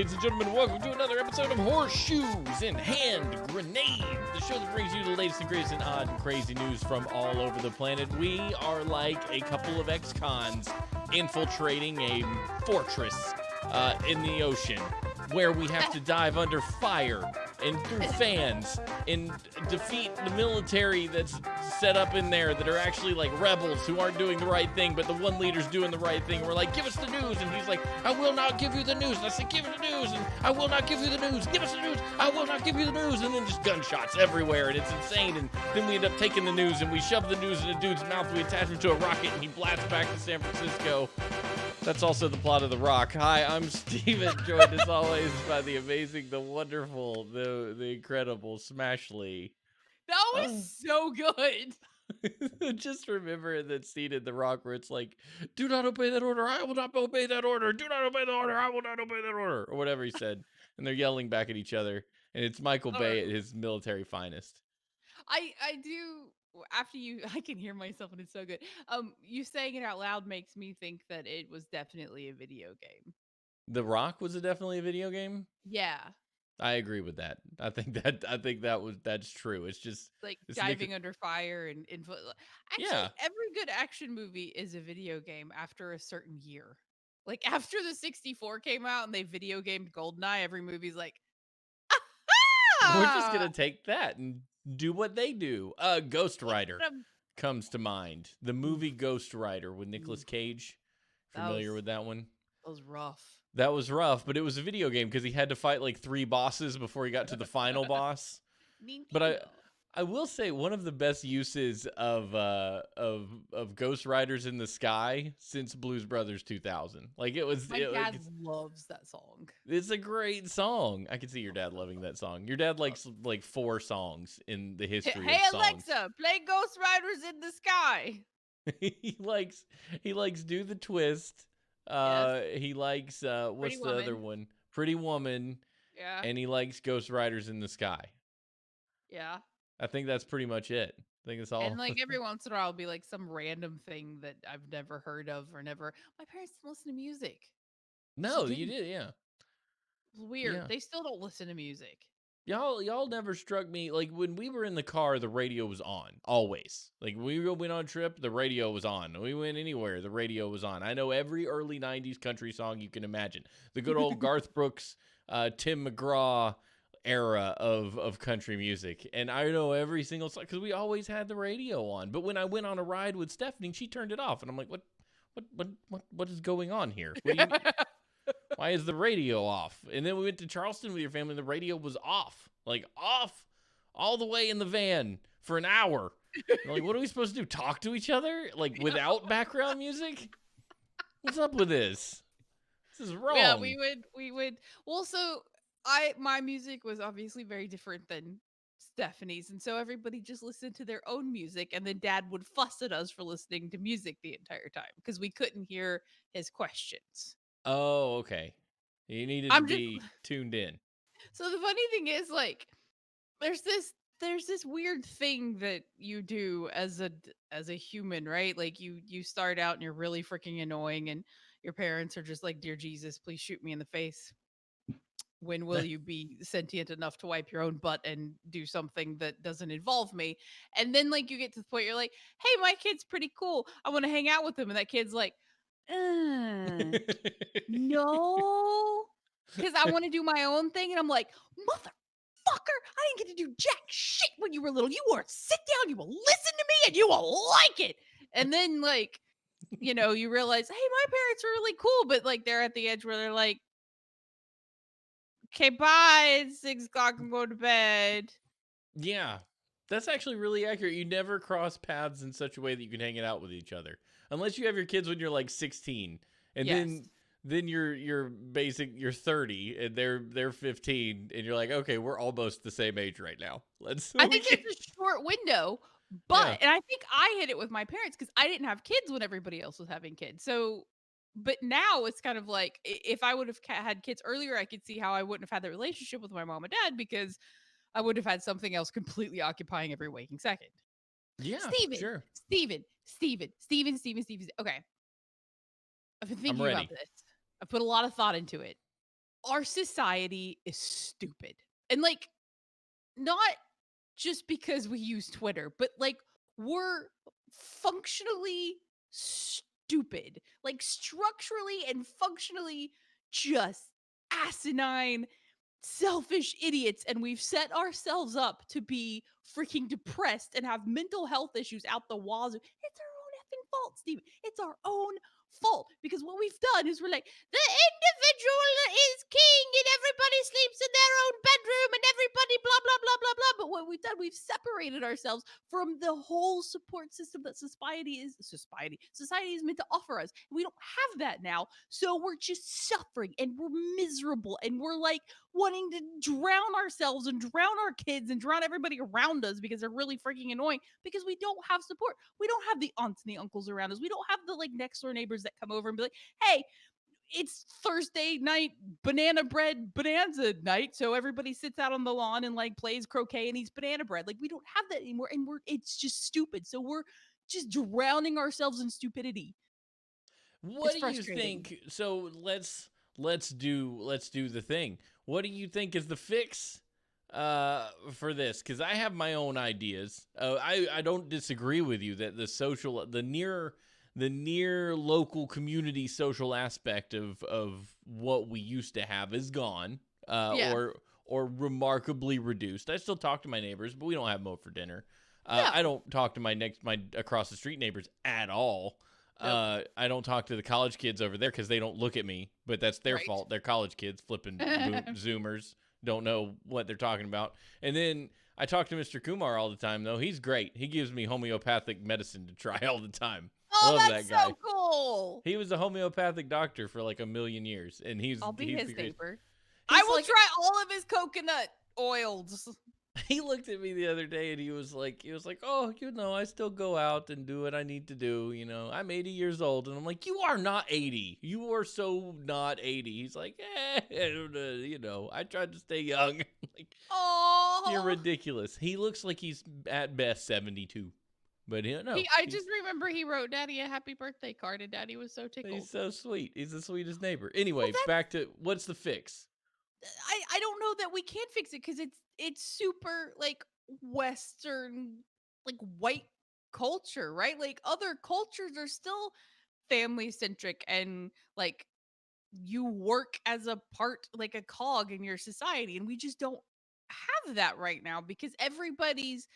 ladies and gentlemen. Welcome to another episode of Horseshoes and Hand Grenades, the show that brings you the latest and greatest and odd and crazy news from all over the planet. We are like a couple of ex-cons infiltrating a fortress in the ocean where we have to dive under fire and through fans and defeat the military that's set up in there that are actually like rebels who aren't doing the right thing, but the one leader's doing the right thing. And we're like, give us the news. And he's like, I will not give you the news. And I said, give us the news. And I will not give you the news. Give us the news. I will not give you the news. And then just gunshots everywhere. And it's insane. And then we end up taking the news and we shove the news in a dude's mouth. We attach him to a rocket and he blasts back to San Francisco. That's also the plot of The Rock. Hi, I'm Steven, joined as always by the amazing, the wonderful, the incredible Smashley. That was so good. Just remember that scene in The Rock where it's like, do not obey that order, I will not obey that order. Do not obey the order, I will not obey that order. Or whatever he said. And they're yelling back at each other. And it's Michael Bay at his military finest. I do, after I can hear myself and it's so good. You saying it out loud makes me think that it was definitely a video game. The Rock was definitely a video game? Yeah. I agree with that. I think that's true. It's just like diving under fire and actually every good action movie is a video game after a certain year. Like after the 64 came out and they video gamed GoldenEye, every movie's like, we're just gonna take that and do what they do. Ghost Rider comes to mind. The movie Ghost Rider with Nicolas Cage. Familiar with that one? That was rough. That was rough, but it was a video game because he had to fight like 3 bosses before he got to the final boss. But I will say one of the best uses of Ghost Riders in the Sky since Blues Brothers 2000. Like it was. My dad loves that song. It's a great song. I can see your dad loving that song. Your dad likes like 4 songs in the history of songs. Hey Alexa, play Ghost Riders in the Sky. he likes Do the Twist. He likes what's the other one? Pretty Woman. Yeah. And he likes Ghost Riders in the Sky. Yeah. I think that's pretty much it. I think it's all. And like every once in a while, it'll be like some random thing that I've never heard of or never. My parents didn't listen to music. No, you did, yeah. It's weird. Yeah. They still don't listen to music. Y'all never struck me like when we were in the car, the radio was on always. Like we went on a trip, the radio was on. When we went anywhere, the radio was on. I know every early '90s country song you can imagine. The good old Garth Brooks, Tim McGraw era of country music, and I know every single song because we always had the radio on. But when I went on a ride with Stephanie, she turned it off, and I'm like, what is going on here? What do you mean? Why is the radio off? And then we went to Charleston with your family, and the radio was off, like off all the way in the van for an hour. Like, what are we supposed to do? Talk to each other like without background music? What's up with this? This is wrong. Yeah, we would. Well, so my music was obviously very different than Stephanie's, and so everybody just listened to their own music, and then Dad would fuss at us for listening to music the entire time because we couldn't hear his questions. Oh, okay. You needed to be tuned in. So the funny thing is, like, there's this weird thing that you do as a human, right? Like you start out and you're really freaking annoying, and your parents are just like, "Dear Jesus, please shoot me in the face. When will you be sentient enough to wipe your own butt and do something that doesn't involve me?" And then like you get to the point you're like, "Hey, my kid's pretty cool. I want to hang out with him." And that kid's like, no, because I want to do my own thing. And I'm like, motherfucker, I didn't get to do jack shit when you were little. You will sit down, you will listen to me, and you will like it. And then like, you realize, hey, my parents are really cool, but like they're at the edge where they're like, okay, bye, it's 6 o'clock, I'm going to bed. Yeah, that's actually really accurate. You never cross paths in such a way that you can hang it out with each other. Unless you have your kids when you're like 16. And then you're 30 and they're 15 and you're like, okay, we're almost the same age right now. I think it's a short window, but and I think I hit it with my parents because I didn't have kids when everybody else was having kids. So but now it's kind of like if I would have had kids earlier, I could see how I wouldn't have had the relationship with my mom and dad because I would have had something else completely occupying every waking second. Yeah, sure. Steven. Okay. I've been thinking about this. I put a lot of thought into it. our society is stupid. And like, not just because we use Twitter, but like we're functionally stupid. Like structurally and functionally just asinine, selfish idiots, and we've set ourselves up to be freaking depressed and have mental health issues out the wazoo. It's our own effing fault, Steven. It's our own fault because what we've done is we're like, the individual is king and everybody sleeps in their own bedroom and everybody blah blah blah blah blah. But what we've done, we've separated ourselves from the whole support system that society is meant to offer us. We don't have that now, so we're just suffering and we're miserable and we're like wanting to drown ourselves and drown our kids and drown everybody around us because they're really freaking annoying because we don't have support. We don't have the aunts and the uncles around us. We don't have the like next door neighbors that come over and be like, hey, it's Thursday night, banana bread bonanza night. So everybody sits out on the lawn and like plays croquet and eats banana bread. Like we don't have that anymore. And it's just stupid. So we're just drowning ourselves in stupidity. What It's do you frustrating. think? So let's do the thing. What do you think is the fix for this? Because I have my own ideas. I don't disagree with you that the near local community social aspect of what we used to have is gone, Yeah. or remarkably reduced. I still talk to my neighbors, but we don't have them over for dinner. Yeah. I don't talk to my across the street neighbors at all. Nope. I don't talk to the college kids over there because they don't look at me, but that's their Right. fault. They're college kids flipping Zoomers, don't know what they're talking about. And then I talk to Mr. Kumar all the time, though. He's great. He gives me homeopathic medicine to try all the time. Oh, Love that's that guy. so cool. He was a homeopathic doctor for like a million years, and I'll be he's his the greatest. neighbor. I He's will like, try all of his coconut oils. he looked at me the other day and he was like, oh, I still go out and do what I need to do. I'm 80 years old. And I'm like, you are not 80. You are so not 80. He's like, I tried to stay young. Like, you're Oh, ridiculous. He looks like he's at best 72. But no, I just remember he wrote Daddy a happy birthday card, and Daddy was so tickled. he's so sweet. He's the sweetest neighbor. Anyway, Well, back to what's the fix? I don't know that we can fix it because it's super like Western, like white culture, right? Like other cultures are still family centric and like you work as a part, like a cog in your society, and we just don't have that right now because everybody's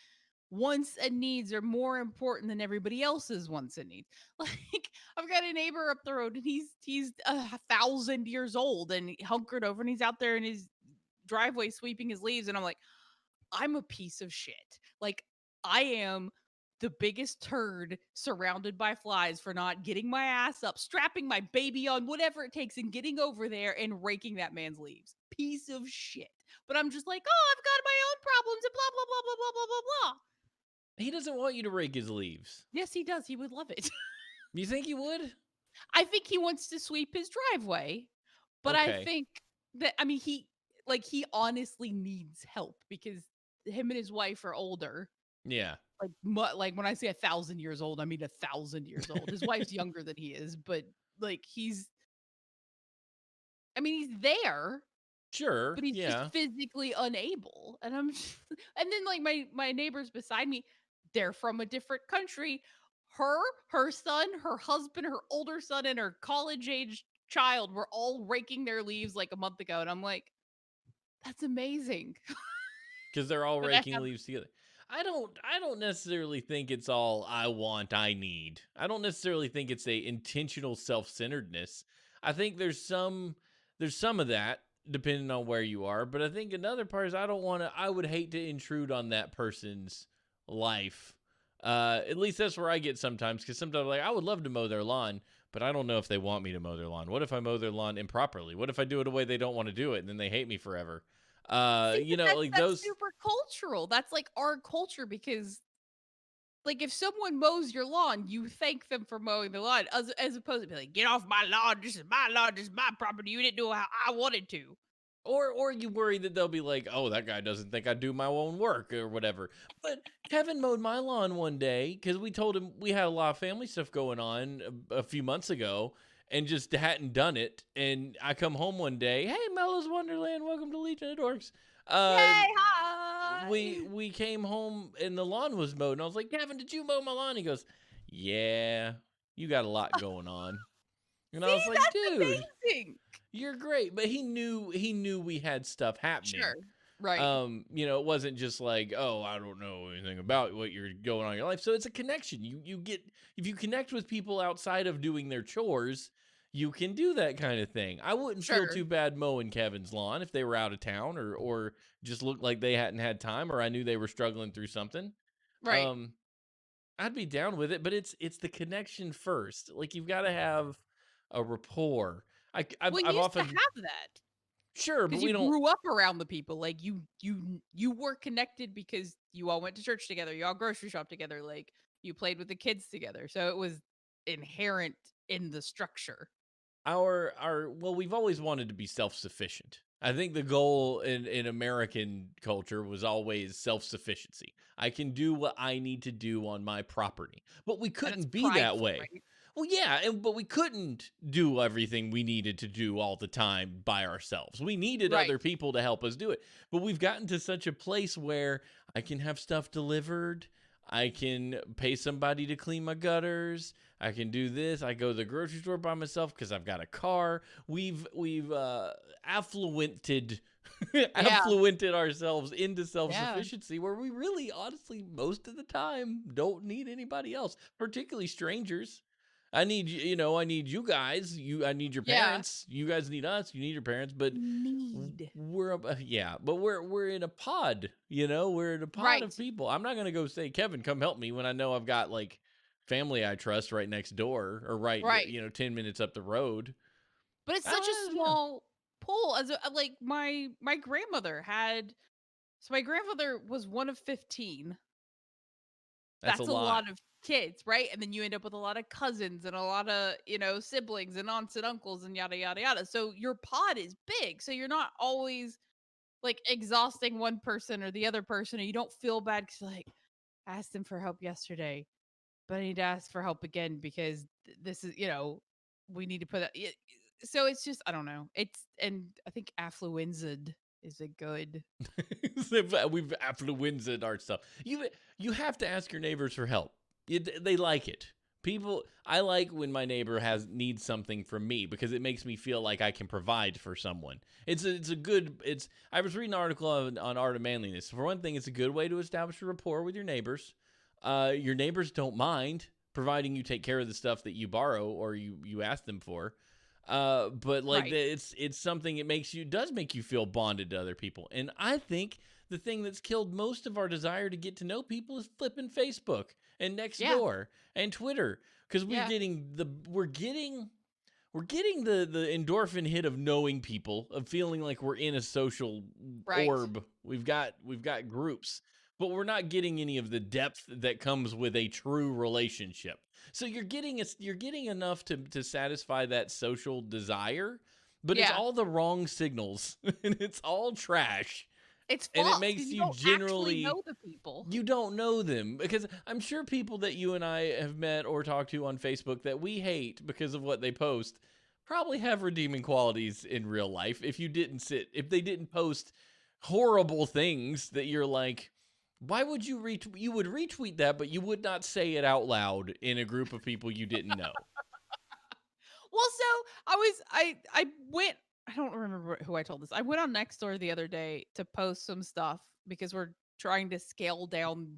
wants and needs are more important than everybody else's wants and needs. Like I've got a neighbor up the road and he's 1,000 years old and hunkered over and he's out there in his driveway sweeping his leaves and I'm like, I'm a piece of shit. Like I am the biggest turd surrounded by flies for not getting my ass up, strapping my baby on, whatever it takes, and getting over there and raking that man's leaves. Piece of shit. But I'm just like, oh, I've got my own problems and blah, blah, blah, blah, blah, blah, blah, blah. He doesn't want you to rake his leaves. Yes, he does. He would love it. You think he would? I think he wants to sweep his driveway, but I Okay. think that I mean he honestly needs help because him and his wife are older. Yeah. Like like when I say 1,000 years old, I mean 1,000 years old. His wife's younger than he is, but like he's there, Sure. but he's just Yeah. physically unable. And and then like my neighbors beside me, they're from a different country. Her son, her husband, her older son, and her college age child were all raking their leaves like a month ago. And I'm like, that's amazing. Because they're all But I raking have leaves together. I don't necessarily think it's all I want, I need. I don't necessarily think it's a intentional self-centeredness. I think there's some of that depending on where you are, but I think another part is I would hate to intrude on that person's life. At least that's where I get sometimes, because sometimes like I would love to mow their lawn, but I don't know if they want me to mow their lawn. What if I mow their lawn improperly? What if I do it a way they don't want to do it and then they hate me forever? See, but that's Like that's those. super cultural. That's like our culture because like if someone mows your lawn, you thank them for mowing the lawn as opposed to be like, get off my lawn, this is my lawn, this is my property. You didn't do how I wanted to. Or you worry that they'll be like, oh, that guy doesn't think I do my own work or whatever. But Kevin mowed my lawn one day because we told him we had a lot of family stuff going on a few months ago. and just hadn't done it. And I come home one day, hey, Mello's Wonderland, welcome to Legion of Dorks. Uh, Yay, hi. we came home and the lawn was mowed, and I was like, Gavin, did you mow my lawn? He goes, yeah, you got a lot going on. And I See, was like, that's dude, amazing. you're great. But he knew we had stuff happening. Sure. Right. It wasn't just like, oh, I don't know anything about what you're going on in your life. So it's a connection. You get, if you connect with people outside of doing their chores, you can do that kind of thing. I wouldn't feel Sure. too bad mowing Kevin's lawn if they were out of town or just looked like they hadn't had time, or I knew they were struggling through something. Right. Um, I'd be down with it, but it's the connection first. Like you've got to have a rapport. Well, you I've used to often have that sure, but because we you don't. grew up around the people. Like you were connected because you all went to church together. You all grocery shop together. Like you played with the kids together. So it was inherent in the structure. Our well, we've always wanted to be self-sufficient. I think the goal in American culture was always self-sufficiency. I can do what I need to do on my property. But we And it's couldn't be that prideful, way. right? Well, yeah, but we couldn't do everything we needed to do all the time by ourselves. We needed Right. other people to help us do it. But we've gotten to such a place where I can have stuff delivered. I can pay somebody to clean my gutters. I can do this. I go to the grocery store by myself because I've got a car. We've affluented Yeah. affluented ourselves into Yeah. self-sufficiency where we really honestly most of the time don't need anybody else, particularly strangers. I need you guys. I need your Yeah. parents. You guys need us. You need your parents, but Need. we're in a pod, we're in a pod Right. of people. I'm not going to go say, Kevin, come help me when I know I've got like family I trust right next door or right, Right. 10 minutes up the road. But it's such a Yeah, small pool as like my grandmother had so my grandfather was one of 15. that's a That's a lot. lot of kids, right? And then you end up with a lot of cousins and a lot of, siblings and aunts and uncles and yada yada yada. So your pod is big. So you're not always like exhausting one person or the other person, and you don't feel bad because like I asked him for help yesterday, but I need to ask for help again because this is, we need to put that. So it's just I don't know. It's and I think affluenza is a good We've affluenza our stuff. You have to ask your neighbors for help. They like it. People, I like when my neighbor needs something from me because it makes me feel like I can provide for someone. It's a good. It's I was reading an article on art of manliness. For one thing, it's a good way to establish a rapport with your neighbors. Your neighbors don't mind providing you take care of the stuff that you borrow or you ask them for. But like right. it's something does make you feel bonded to other people. And I think the thing that's killed most of our desire to get to know people is flipping Facebook and Yeah. Nextdoor and Twitter because Yeah. we're getting the endorphin hit of knowing people, of feeling like we're in a social Right. orb. We've got groups, but we're not getting any of the depth that comes with a true relationship. So you're getting enough to satisfy that social desire, but it's Yeah. all the wrong signals and it's all trash. It's And it false because makes you you don't actually generally know the people. you don't know them because I'm sure people that you and I have met or talked to on Facebook that we hate because of what they post probably have redeeming qualities in real life. If they didn't post horrible things that you're like, why would you retweet? You would retweet that, but you would not say it out loud in a group of people you didn't know. Well, so I went I don't remember who I told this. I went on Nextdoor the other day to post some stuff because we're trying to scale down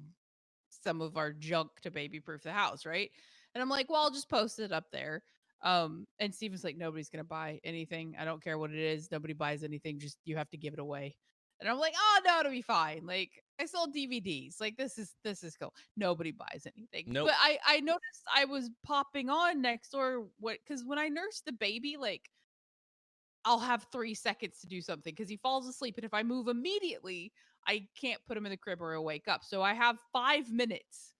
some of our junk to baby proof the house, right? And I'm like, well, I'll just post it up there. And Steven's like, nobody's gonna buy anything. I don't care what it is. Nobody buys anything. Just you have to give it away. And I'm like, oh no, it'll be fine. Like I sold DVDs. Like this is cool. Nobody buys anything. But Nope. I noticed I was popping on next door what because when I nurse the baby, like I'll have 3 seconds to do something because he falls asleep. And if I move immediately, I can't put him in the crib or he'll wake up. So I have 5 minutes.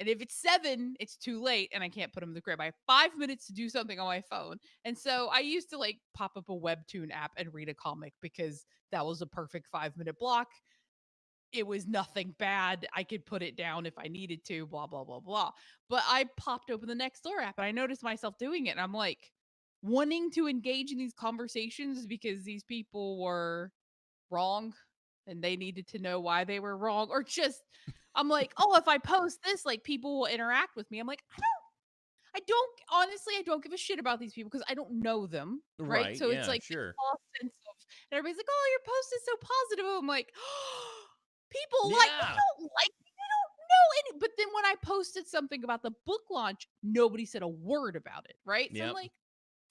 And if it's 7, it's too late and I can't put him in the crib. I have 5 minutes to do something on my phone. And so I used to like pop up a webtoon app and read a comic because that was a perfect 5 minute block. It was nothing bad. I could put it down if I needed to, blah, blah, blah, blah. But I popped open the Nextdoor app and I noticed myself doing it. And I'm like, wanting to engage in these conversations because these people were wrong and they needed to know why they were wrong, or just I'm like, oh, if I post this, like people will interact with me. I'm like, I don't honestly, I don't give a shit about these people because I don't know them, right? Right. So it's Yeah, like this sure. false sense of, and everybody's like, oh, your post is so positive. I'm like, people like me Yeah. don't like me. They don't know any. But then when I posted something about the book launch, nobody said a word about it, right? So I'm Yep. like,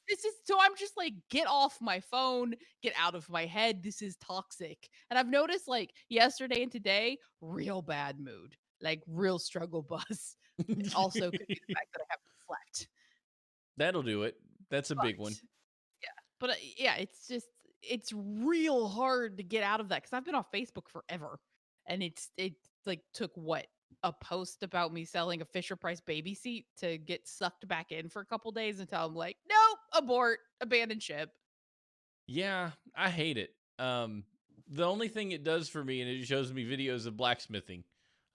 this is so I'm just like, get off my phone, get out of my head. This is toxic. And I've noticed like yesterday and today, real bad mood, like real struggle bus. Also could be the fact that I haven't slept. That'll do it. That's a big one. But yeah, but yeah, it's just it's real hard to get out of that because I've been on Facebook forever, and it like took what a post about me selling a Fisher Price baby seat to get sucked back in for a couple days until I'm like, nope, abort, abandon ship. Yeah, I hate it. The only thing it does for me, and it shows me videos of blacksmithing,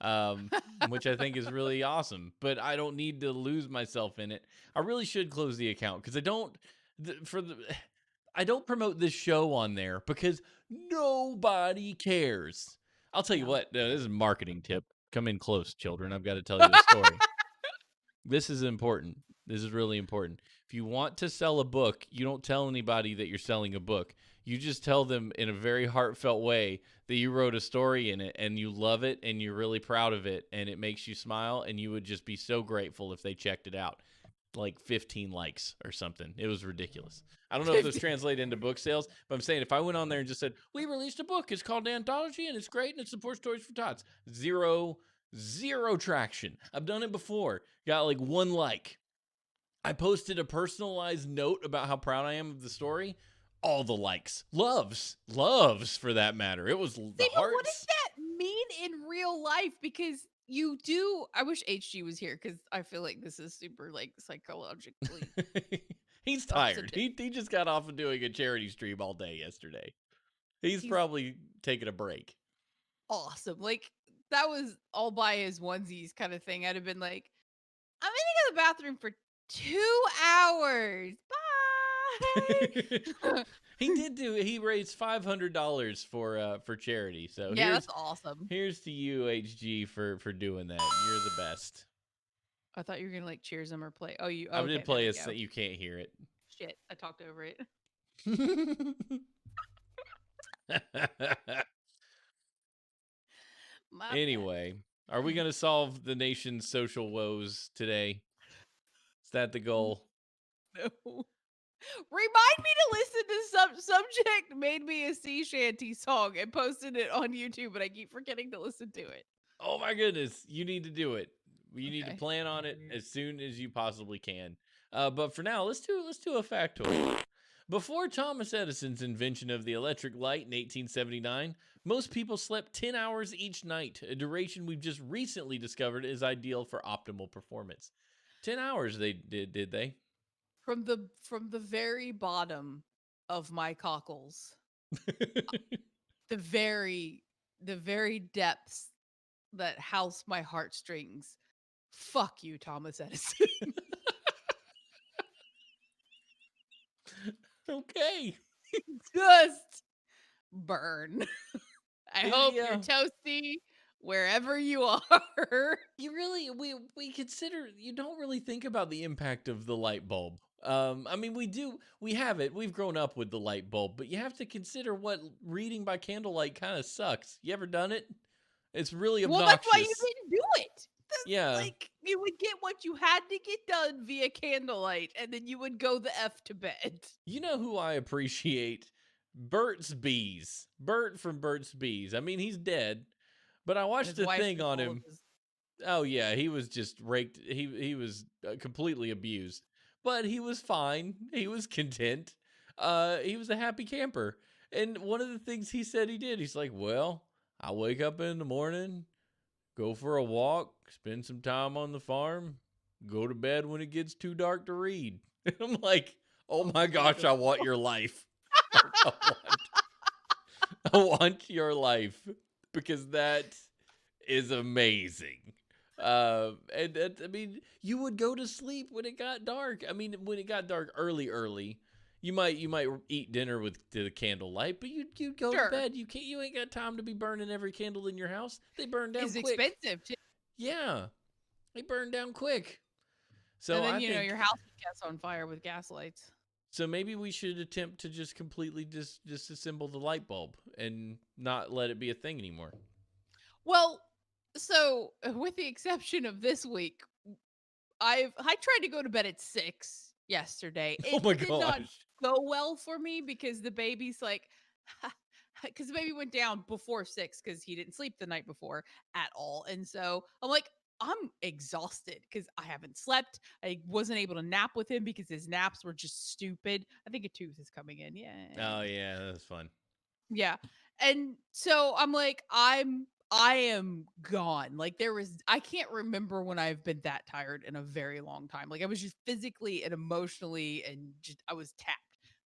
um, which I think is really awesome. But I don't need to lose myself in it. I really should close the account because I don't. For the I don't promote this show on there because nobody cares. I'll tell you No. what. This is a marketing tip. Come in close, children. I've got to tell you a story. This is important. This is really important. If you want to sell a book, you don't tell anybody that you're selling a book. You just tell them in a very heartfelt way that you wrote a story in it and you love it and you're really proud of it and it makes you smile and you would just be so grateful if they checked it out. Like 15 likes or something. It was ridiculous. I don't know if this 50. translates into book sales, but I'm saying if I went on there and just said, we released a book, it's called Anthology and it's great and it supports stories for tots. Zero traction. I've done it before. Got like 1 like. I posted a personalized note about how proud I am of the story. All the likes. Loves for that matter. It was the See, but what does hearts. that mean in real life? Because you do. I wish HG was here because I feel like this is super like psychologically He's tired. upsetting. He just got off of doing a charity stream all day yesterday. He's He's probably taking a break. awesome. Like that was all by his onesies kind of thing. I'd have been like, I'm gonna go to the bathroom for 2 hours. Bye. He raised $500 for charity. So Yeah, that's awesome. here's to you, HG, for doing that. You're the best. I thought you were gonna like cheers him or play. Oh, you I okay? did There play we a go. you can't hear it. Shit, I talked over it. My bad. Anyway, are we going to solve the nation's social woes today? Is that the goal? No. Remind me to listen to subject made me a sea shanty song and posted it on YouTube, but I keep forgetting to listen to it. Oh my goodness, you need to do it. You need to Okay. plan on it as soon as you possibly can. But for now, let's do a factoid. Before Thomas Edison's invention of the electric light in 1879, most people slept 10 hours each night, a duration we've just recently discovered is ideal for optimal performance. 10 hours they did they? From the very bottom of my cockles, the very depths that house my heartstrings. Fuck you, Thomas Edison. Okay. Just burn. I hope you're Yeah. toasty wherever you are. You really we consider you don't really think about the impact of the light bulb. I mean we have it. We've grown up with the light bulb, but you have to consider what reading by candlelight kind of sucks. You ever done it? It's really Well, that's why you obnoxious. didn't do it. Yeah. Like you would get what you had to get done via candlelight, and then you would go the f to bed. You know who I appreciate? Burt's Bees. Bert from Burt's Bees. I mean, he's dead, but I watched His a wife thing took on all of him. his. Oh yeah, he was just raked. He was completely abused, but he was fine. He was content. He was a happy camper. And one of the things he said he did, he's like, "Well, I wake up in the morning, go for a walk, spend some time on the farm, go to bed when it gets too dark to read." And I'm like, "Oh my gosh, I want your life. I want your life because that is amazing." I mean, you would go to sleep when it got dark. I mean, when it got dark early, you might eat dinner with the candlelight, but you'd go to Sure. bed. You ain't got time to be burning every candle in your house. They burn down Is quick. expensive too. Yeah, they burn down quick. And So then I your think house would catch on fire with gas lights. so maybe we should attempt to just completely disassemble the light bulb and not let it be a thing anymore. Well, so with the exception of this week, I tried to go to bed at 6 yesterday. Oh It my did not gosh. go well for me because the baby's like because the baby went down before 6 because he didn't sleep the night before at all. And so I'm like, I'm exhausted because I haven't slept. I wasn't able to nap with him because his naps were just stupid. I think a tooth is coming in. Yeah. Oh yeah, that's fun. Yeah. And so I'm like, I am gone. Like I can't remember when I've been that tired in a very long time. Like I was just physically and emotionally and just I was tapped.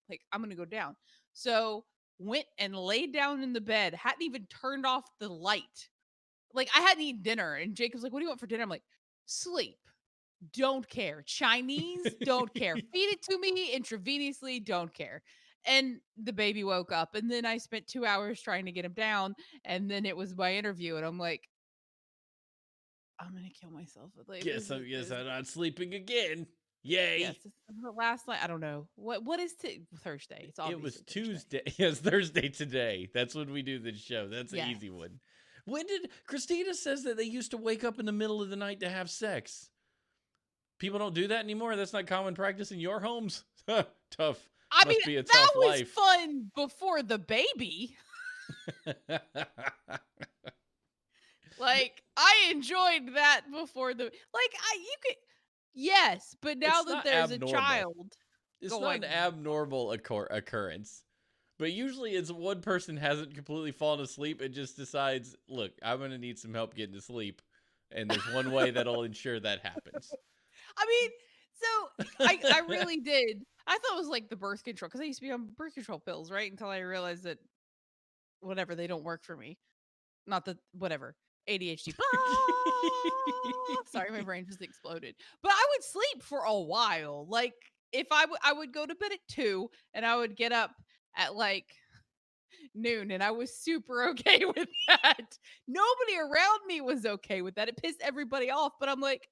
Like I'm gonna go down. So went and laid down in the bed, hadn't even turned off the light. Like I hadn't eaten dinner. And Jacob's like, what do you want for dinner? I'm like, sleep. Don't care. Chinese, don't care. Feed it to me intravenously, don't care. And the baby woke up, and then I spent 2 hours trying to get him down, and then it was my interview, and I'm like, "I'm gonna kill myself." Like, Guess this I'm not sleeping again. Yay. yes, this is the last night. I don't know. What is Thursday? It's It was obviously Thursday. Tuesday. Yes, Thursday today. That's when we do this show. That's an Yes. easy one. When did Christina says that they used to wake up in the middle of the night to have sex? People don't do that anymore. That's not common practice in your homes. Tough. I mean, Must be a that tough was life. fun before the baby. Like, I enjoyed that before the you could yes, but now It's that not there's a abnormal. child It's not an going abnormal occurrence. But usually it's one person hasn't completely fallen asleep and just decides, look, I'm going to need some help getting to sleep. And there's one way that'll ensure that happens. I mean, so I really did. I thought it was like the birth control because I used to be on birth control pills, right? Until I realized that whatever, they don't work for me. Not that whatever. ADHD. Blah! Sorry, my brain just exploded. But I would sleep for a while. Like if I would go to bed at 2 and I would get up at like noon and I was super okay with that. Nobody around me was okay with that. It pissed everybody off, but I'm like,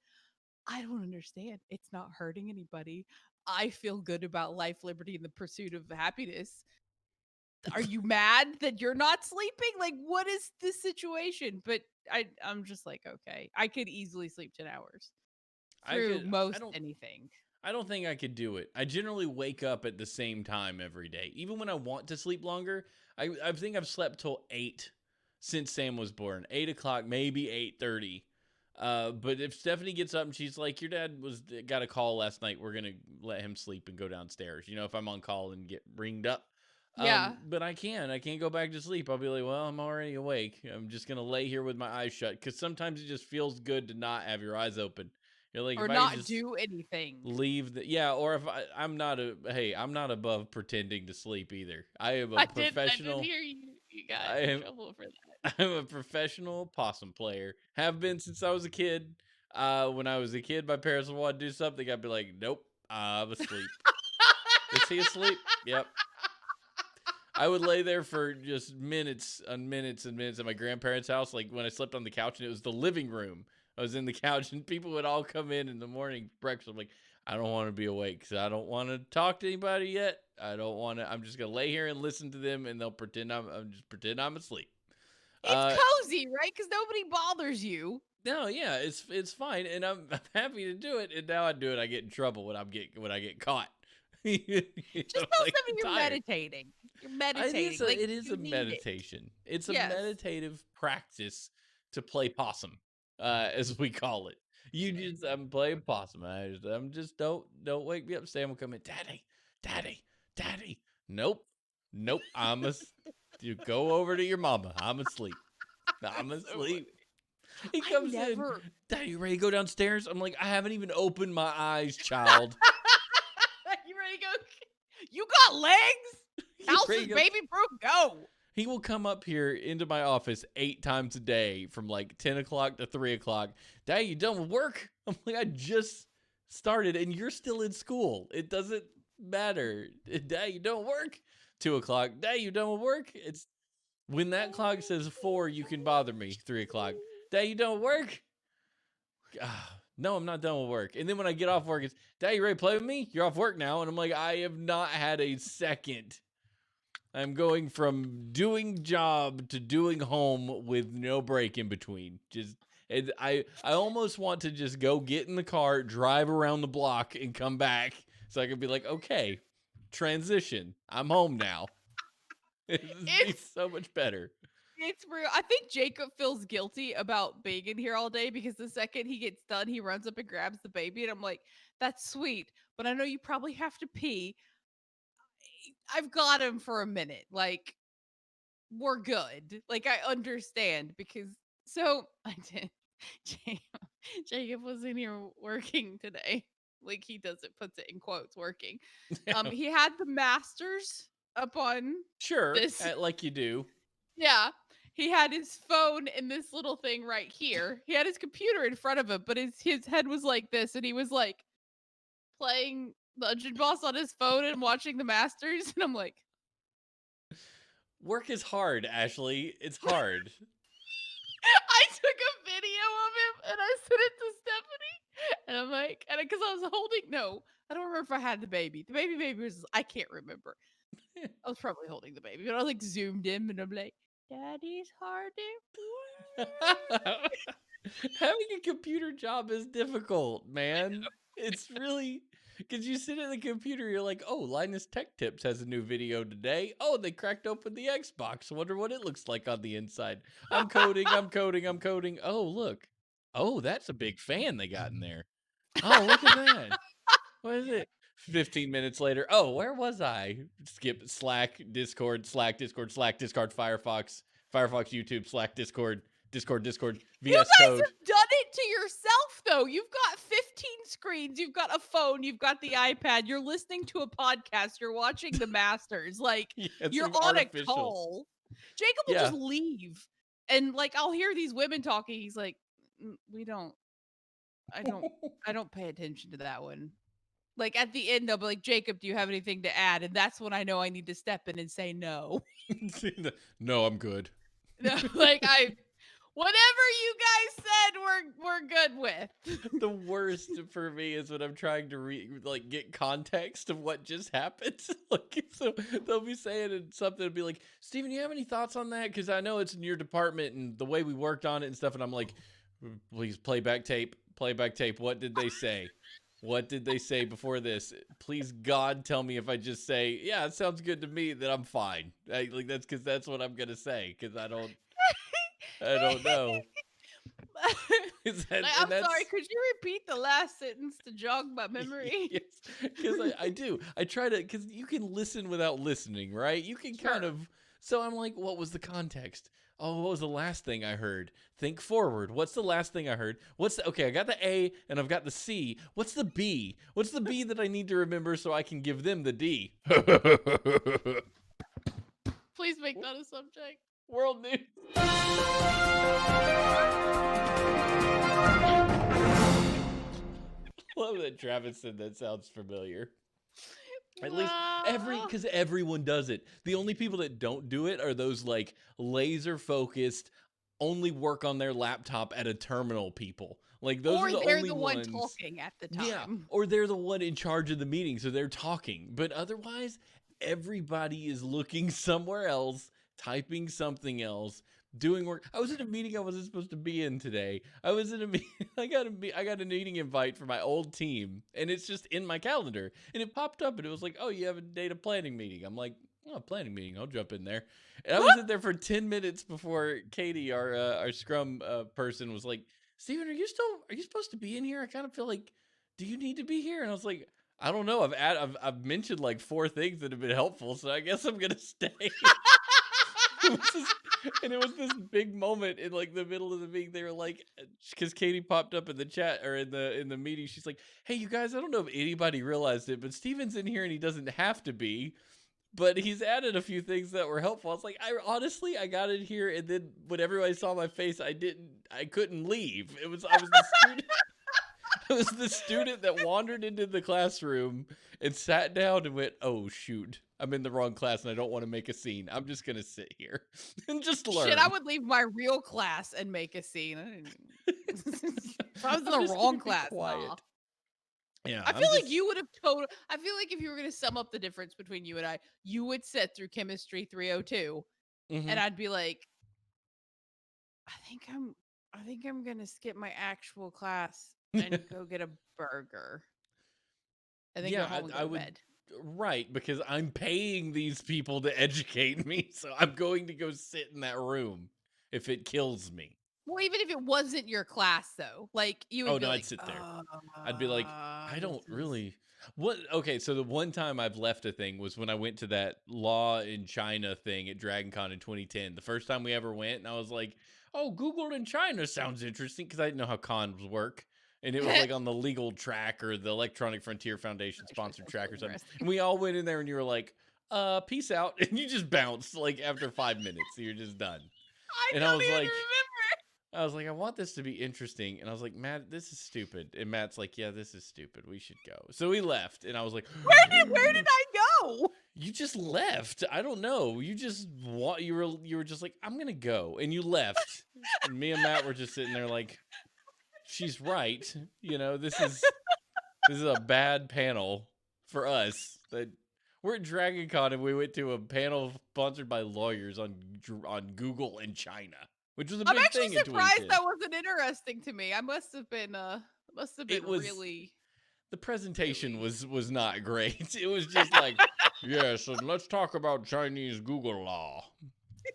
I don't understand. It's not hurting anybody. I feel good about life, liberty, and the pursuit of happiness. Are you mad that you're not sleeping? Like, what is this situation? But I'm just like, okay, I could easily sleep 10 hours I through could most anything. I don't think I could do it. I generally wake up at the same time every day. Even when I want to sleep longer, I think I've slept till 8 since Sam was born. 8 o'clock, maybe 8:30. But if Stephanie gets up and she's like, your dad got a call last night, we're gonna let him sleep and go downstairs. If I'm on call and get ringed up. Yeah. But I can't go back to sleep. I'll be like, well, I'm already awake. I'm just gonna lay here with my eyes shut because sometimes it just feels good to not have your eyes open. You're like, Or if I could not just do anything. leave or if I'm not above pretending to sleep either. I am a I did professional. hear you got I in am trouble for that. I'm a professional possum player. Have been since I was a kid. When I was a kid, my parents would want to do something. I'd be like, nope, I'm asleep. Is he asleep? Yep. I would lay there for just minutes and minutes and minutes at my grandparents' house. Like when I slept on the couch and it was the living room. I was in the couch and people would all come in the morning breakfast. I'm like, I don't want to be awake because I don't want to talk to anybody yet. I don't want to. I'm just gonna lay here and listen to them, and they'll pretend I'm just pretend I'm asleep. It's cozy, right? Because nobody bothers you. No, yeah, it's fine, and I'm happy to do it. And now I do it, I get in trouble when I get caught. Just tell like, someone you're tired. meditating. You're meditating. It is you a need meditation. It's a Yes. meditative practice to play possum, as we call it. I'm playing possum. I'm just don't wake me up. Sam will come in, daddy. Nope. You go over to your mama. I'm asleep. I'm That's so asleep. He I comes never. in. Daddy, you ready to go downstairs? I'm like, I haven't even opened my eyes, child. You ready to go? You got legs? You House ready is to go- baby proof. Go. He will come up here into my office 8 times a day from like 10 o'clock to 3 o'clock. Dad, you done with work? I'm like, I just started and you're still in school. It doesn't matter. Dad, you done with work? 2 o'clock. Dad, you done with work? It's when that clock says 4, you can bother me. 3 o'clock. Dad, you done with work? No, I'm not done with work. And then when I get off work, it's, Dad, you ready to play with me? You're off work now. And I'm like, I have not had a second. I'm going from doing job to doing home with no break in between. Just I almost want to just go get in the car, drive around the block, and come back so I can be like, okay, transition. I'm home now. It's so much better. It's real. I think Jacob feels guilty about being in here all day because the second he gets done, he runs up and grabs the baby, and I'm like, "That's sweet, but I know you probably have to pee. I've got him for a minute. Like, we're good. Like, I understand because." So I did. Jacob, Jacob was in here working today. Like he does it, puts it in quotes, working. He had the masters up on Sure, this. like you do. Yeah. He had his phone in this little thing right here. He had his computer in front of him, but his head was like this, and he was like playing Dungeon Boss on his phone and watching the Masters. And I'm like, Work is hard, Ashley. It's hard. I took a video of him and I sent it to Stephanie. And I'm like, and because I was holding, no, I don't remember if I had the baby. The baby was, I can't remember. I was probably holding the baby, but I was like zoomed in and I'm like, Daddy's hard at work. Having a computer job is difficult, man. It's really because you sit at the computer, you're like, oh, Linus Tech Tips has a new video today. Oh, they cracked open the Xbox. I wonder what it looks like on the inside. I'm coding, I'm coding, I'm coding. Oh, look. Oh, that's a big fan they got in there. Oh, look at that. What is it? 15 minutes later. Oh, where was I? Skip Slack, Discord, Slack, Discord, Slack, Discord, Firefox, Firefox, YouTube, Slack, Discord, Discord, You VS guys Code. have done it to yourself, though. You've got 15 screens. You've got a phone. You've got the iPad. You're listening to a podcast. You're watching the Masters. Like, Yeah, it's you're like on a artificial. call. Jacob will Yeah. just leave. And, like, I'll hear these women talking. He's like, I don't pay attention to that one. Like, at the end, they'll be like, Jacob, do you have anything to add? And that's when I know I need to step in and say no. No, I'm good. No, like, whatever you guys said, we're good with. The worst for me is when I'm trying to get context of what just happened. Like, so they'll be saying something and be like, Steven, you have any thoughts on that? Because I know it's in your department and the way we worked on it and stuff. And I'm like, please playback tape. What did they say? What did they say before this? Please, God, tell me if I just say, yeah, it sounds good to me, that I'm fine. That's because that's what I'm gonna say. Because I don't know. I'm sorry. Could you repeat the last sentence to jog my memory? Yes, because I do. I try to, because you can listen without listening, right? You can kind of. So I'm like, what was the context? Oh, what was the last thing I heard? Think forward. What's the last thing I heard? Okay, I got the A and I've got the C. What's the B? What's the B that I need to remember so I can give them the D? Please make that a subject. World news. Love that Travis said that sounds familiar. At least because everyone does it. The only people that don't do it are those like laser focused, only work on their laptop at a terminal people. Like those are the only ones. Or they're the one talking at the time. Yeah, or they're the one in charge of the meeting, so they're talking. But otherwise, everybody is looking somewhere else, typing something else, doing work. I was in a meeting I wasn't supposed to be in today. I was in a meeting. I got a meeting invite for my old team, and it's just in my calendar. And it popped up, and it was like, "Oh, you have a data planning meeting." I'm like, "Oh, planning meeting. I'll jump in there." And I was in there for 10 minutes before Katie, our Scrum person, was like, "Steven, are you supposed to be in here? I kind of feel like, do you need to be here?" And I was like, "I don't know. I've mentioned like 4 things that have been helpful, so I guess I'm gonna stay." And it was this big moment in like the middle of the meeting. They were like, because Katie popped up in the chat or in the meeting. She's like, "Hey, you guys, I don't know if anybody realized it, but Steven's in here and he doesn't have to be, but he's added a few things that were helpful. I was like, I got in here, and then when everybody saw my face, I couldn't leave. I was the student. I was the student that wandered into the classroom and sat down and went, "Oh shoot, I'm in the wrong class and I don't want to make a scene. I'm just gonna sit here and just learn." Shit, I would leave my real class and make a scene. If I was in the wrong class, quiet. nah. Yeah, I feel like you would have I feel like if you were going to sum up the difference between you and I, you would sit through chemistry 302 and I'd be like, I think I'm going to skip my actual class and go get a burger. And then go home and go to bed. Right, because I'm paying these people to educate me, so I'm going to go sit in that room if it kills me. Well, even if it wasn't your class, though, like you would. I'd sit there. I'd be like, I don't really. What? Okay, so the one time I've left a thing was when I went to that Law in China thing at Dragon Con in 2010. The first time we ever went, and I was like, "Oh, Google in China sounds interesting," because I didn't know how cons work. And it was like on the legal track or the Electronic Frontier Foundation sponsored track or something. And we all went in there and you were like, peace out. And you just bounced like after 5 minutes. So you're just done. I don't even remember. I was like, I want this to be interesting. And I was like, Matt, this is stupid. And Matt's like, yeah, this is stupid. We should go. So we left. And I was like, where did I go? You just left. I don't know. You were just like, I'm going to go. And you left. And me and Matt were just sitting there like, she's right. You know, this is a bad panel for us. That we're at Dragon Con and we went to a panel sponsored by lawyers on Google and China, which was a big thing. I'm actually surprised that wasn't interesting to me. I must have been really. The presentation was not great. It was just like, yes, and let's talk about Chinese Google law.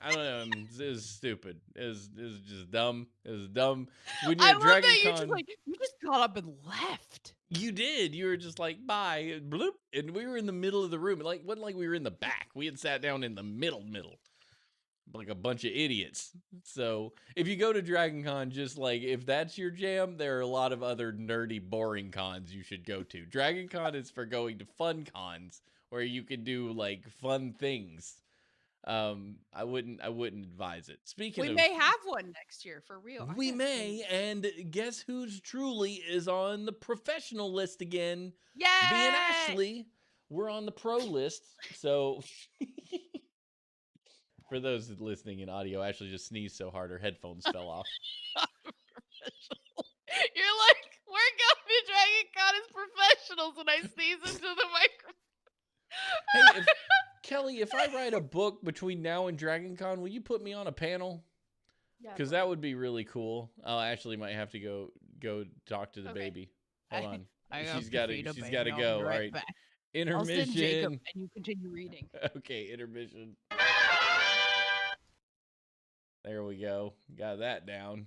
I don't know. It was stupid. It was just dumb. It was dumb. When you're at Dragon Con, you just got up and left. You did. You were just like, bye, and bloop. And we were in the middle of the room. It wasn't like we were in the back. We had sat down in the middle. Like a bunch of idiots. So if you go to Dragon Con, just like, if that's your jam, there are a lot of other nerdy, boring cons you should go to. Dragon Con is for going to fun cons where you can do like fun things. I wouldn't advise it. We may have one next year for real. We may, and guess who's truly is on the professional list again? Yeah, me and Ashley, we're on the pro list. So for those listening in audio, Ashley just sneezed so hard her headphones fell off. You're like, we're going to Dragon Con as professionals, and I sneeze into the microphone. Hey, Kelly, if I write a book between now and Dragon Con, will you put me on a panel? Because that would be really cool. Ashley might have to go talk to the baby. Hold on. She's got to go. All right. Back. Intermission. I'll send Jacob and you continue reading. Okay, intermission. There we go. Got that down.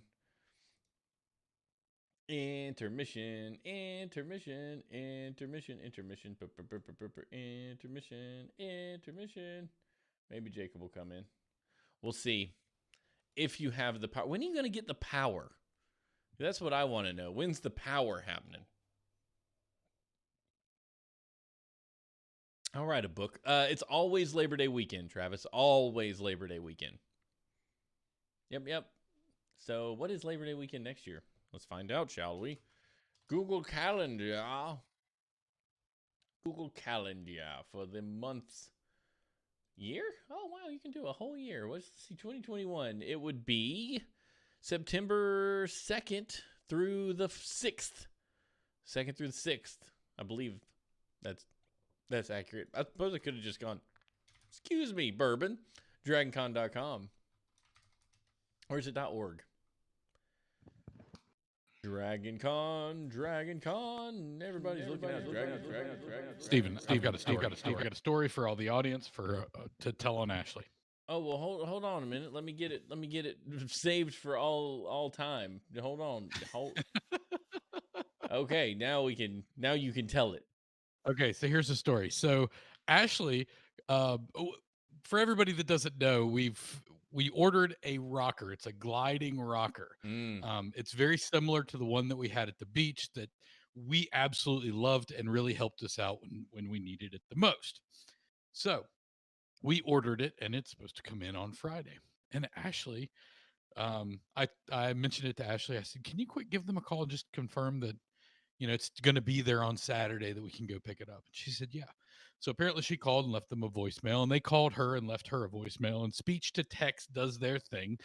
Intermission, intermission, intermission, intermission, intermission, intermission. Maybe Jacob will come in. We'll see. If you have the power. When are you going to get the power? That's what I want to know. When's the power happening? I'll write a book. It's always Labor Day weekend, Travis. Always Labor Day weekend. Yep. So what is Labor Day weekend next year? Let's find out, shall we? Google Calendar. Google Calendar for the month's year? Oh, wow, you can do a whole year. Let's see, 2021. It would be September 2nd through the 6th. 2nd through the 6th. I believe that's accurate. I suppose I could have just gone, excuse me, bourbon, dragoncon.com. Or is it .org? Dragon Con, everybody's looking at Dragon. Steven, I've got a story for all the audience to tell on Ashley. Oh, well, hold on a minute. Let me get it saved for all time. Hold on. Okay, now you can tell it. Okay, so here's the story. So Ashley, for everybody that doesn't know, we ordered a rocker. It's a gliding rocker. It's very similar to the one that we had at the beach that we absolutely loved and really helped us out when we needed it the most. So we ordered it, and it's supposed to come in on Friday. And Ashley, I mentioned it to Ashley. I said, "Can you quick give them a call and just confirm that it's going to be there on Saturday that we can go pick it up?" And she said, "Yeah." So apparently she called and left them a voicemail, and they called her and left her a voicemail. And speech to text does their thing,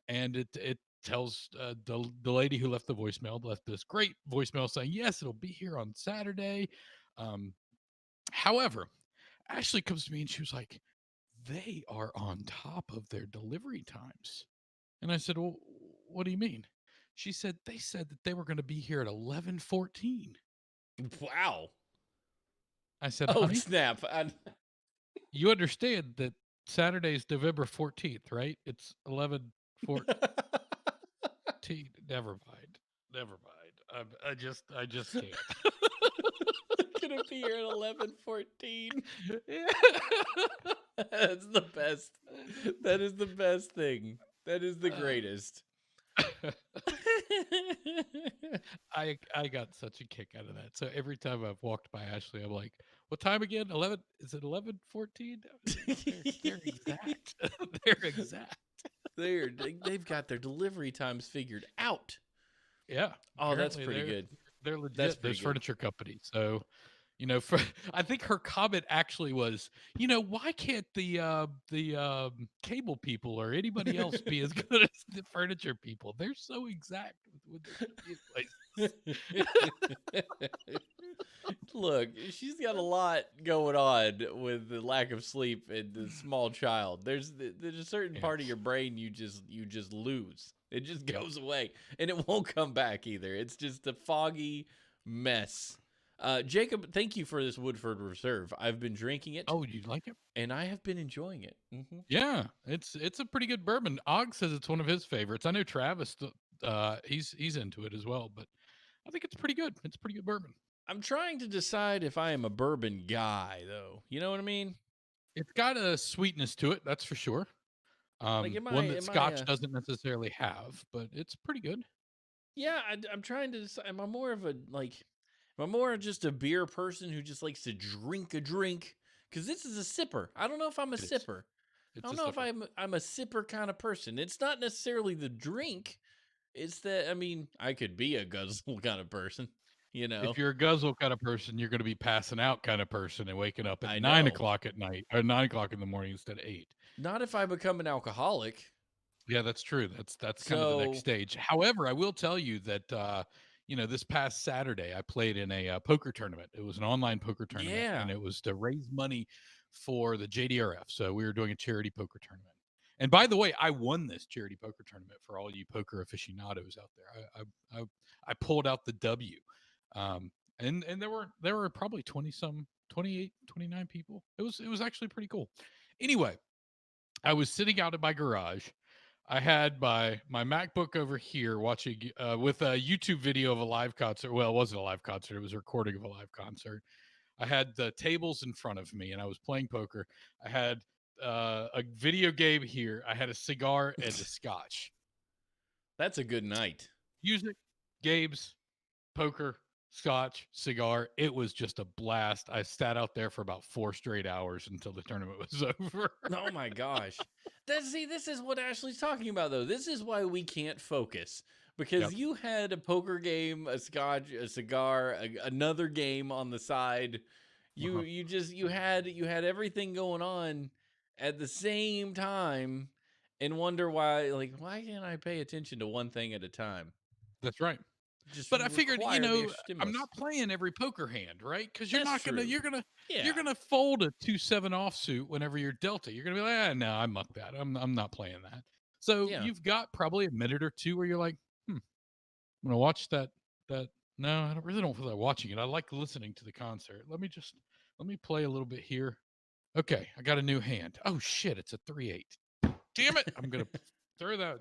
and it tells the lady who left the voicemail left this great voicemail saying, "Yes, it'll be here on Saturday." Um, However, Ashley comes to me and she was like, "They are on top of their delivery times." And I said, "Well, what do you mean?" She said they said that they were going to be here at 11:14. Wow. I said, Oh, "Honey, snap. you understand that Saturday's November 14th, right? It's 11:14." Never mind. Never mind. I just can't. Gonna be here at 11:14. Yeah. That's the best. That is the best thing. That is the greatest. I got such a kick out of that. So every time I've walked by Ashley, I'm like, "What time again? 11? Is it 11:14?" They're exact. They're exact. They've got their delivery times figured out. Yeah. Oh, that's Apparently pretty good. they're legit. That's Those pretty good. furniture companies. So, I think her comment actually was, why can't the cable people or anybody else be as good as the furniture people? They're so exact with their places. Look, she's got a lot going on with the lack of sleep and the small child. There's a certain part of your brain you just lose. It just goes away, and it won't come back either. It's just a foggy mess. Jacob, thank you for this Woodford Reserve. I've been drinking it. Oh, you like it? And I have been enjoying it. Mm-hmm. Yeah, it's a pretty good bourbon. Og says it's one of his favorites. I know Travis, he's into it as well, but I think it's pretty good. It's pretty good bourbon. I'm trying to decide if I am a bourbon guy, though. You know what I mean? It's got a sweetness to it, that's for sure. Like, One that Scotch doesn't necessarily have, but it's pretty good. Yeah, I'm trying to decide. Am I more of just a beer person who just likes to drink a drink? Because this is a sipper. I don't know if I'm a sipper. I don't know if I'm a sipper kind of person. It's not necessarily the drink. It's that, I mean, I could be a guzzle kind of person. If you're a guzzle kind of person, you're going to be passing out kind of person and waking up at 9 o'clock at night or 9 o'clock in the morning instead of 8. Not if I become an alcoholic. Yeah, that's true. That's kind of the next stage. However, I will tell you that this past Saturday I played in a poker tournament. It was an online poker tournament, and it was to raise money for the JDRF. So we were doing a charity poker tournament. And by the way, I won this charity poker tournament for all you poker aficionados out there. I pulled out the W. And there were probably 28, 29 people. It was actually pretty cool. Anyway, I was sitting out in my garage. I had my MacBook over here watching with a YouTube video of a live concert. Well, it wasn't a live concert. It was a recording of a live concert. I had the tables in front of me and I was playing poker. I had a video game here. I had a cigar and a scotch. That's a good night. Music, games, poker, scotch, cigar. It was just a blast. I sat out there for about 4 straight hours until the tournament was over. Oh my gosh. This is what Ashley's talking about, though. This is why we can't focus. Because you had a poker game, a scotch, a cigar, another game on the side. You had everything going on at the same time and wonder why can't I pay attention to one thing at a time? That's right. But I figured, I'm not playing every poker hand, right? Because you're gonna fold a 2-7 offsuit whenever you're Delta. You're gonna be like, no, I mucked that. I'm not playing that. So you've got probably a minute or two where you're like, I'm gonna watch that. No, I don't feel like watching it. I like listening to the concert. Let me play a little bit here. Okay, I got a new hand. Oh shit, it's a 3-8. Damn it! I'm gonna throw that.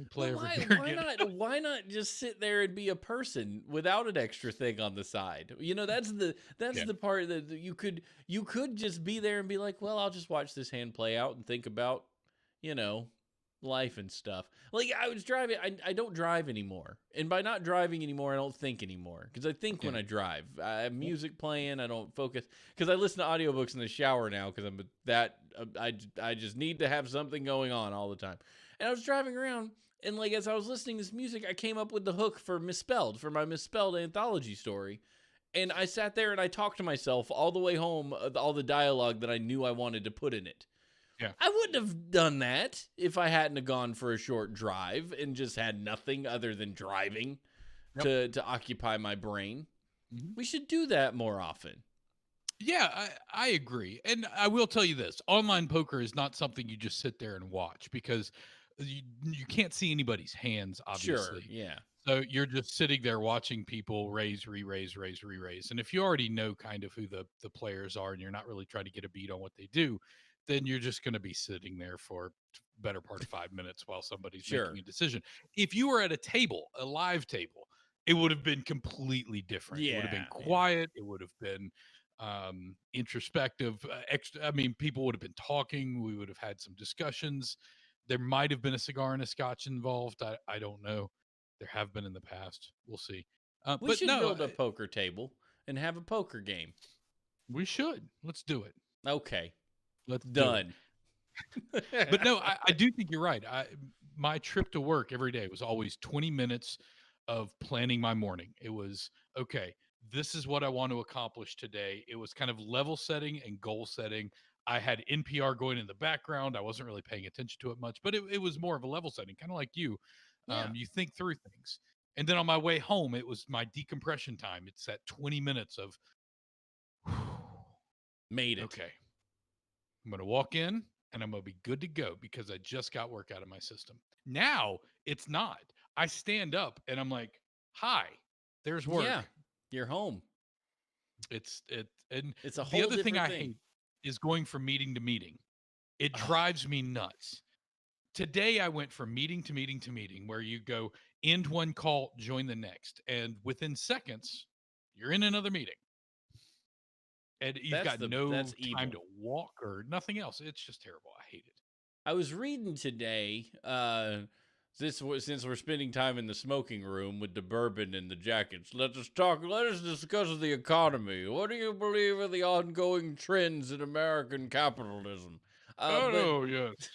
Play why not just sit there and be a person without an extra thing on the side? That's the part that you could just be there and be like, well, I'll just watch this hand play out and think about, life and stuff. Like I was driving, I don't drive anymore. And by not driving anymore, I don't think anymore. Because I think when I drive, I have music playing, I don't focus. Because I listen to audiobooks in the shower now because I just need to have something going on all the time. And I was driving around, and like as I was listening to this music, I came up with the hook for my misspelled anthology story. And I sat there and I talked to myself all the way home, all the dialogue that I knew I wanted to put in it. Yeah. I wouldn't have done that if I hadn't have gone for a short drive and just had nothing other than driving to occupy my brain. Mm-hmm. We should do that more often. Yeah, I agree. And I will tell you this. Online poker is not something you just sit there and watch because you can't see anybody's hands, obviously. Sure, yeah. So you're just sitting there watching people raise, re-raise, raise, re-raise. And if you already know kind of who the players are and you're not really trying to get a beat on what they do, then you're just going to be sitting there for better part of 5 minutes while somebody's making a decision. If you were at a table, a live table, it would have been completely different. It would have been quiet. It would have been introspective. People would have been talking. We would have had some discussions. There might have been a cigar and a scotch involved. I don't know. There have been in the past. We'll see. We should build a poker table and have a poker game. We should. Let's do it. Okay. Let's done. But no, I do think you're right. My trip to work every day was always 20 minutes of planning my morning. It was, okay, this is what I want to accomplish today. It was kind of level setting and goal setting. I had NPR going in the background. I wasn't really paying attention to it much, but it was more of a level setting, kind of like you. You think through things. And then on my way home, it was my decompression time. It's that 20 minutes of made it. Okay. I'm going to walk in and I'm going to be good to go because I just got work out of my system. Now it's not. I stand up and I'm like, hi, there's work. Yeah, you're home. It's a whole the other thing I thing. hate is going from meeting to meeting. It drives me nuts. Today I went from meeting to meeting to meeting where you go end one call, join the next. And within seconds, you're in another meeting. And you've got no time to walk or nothing else. It's just terrible. I hate it. I was reading today, since we're spending time in the smoking room with the bourbon and the jackets, let us discuss the economy. What do you believe are the ongoing trends in American capitalism? Yes.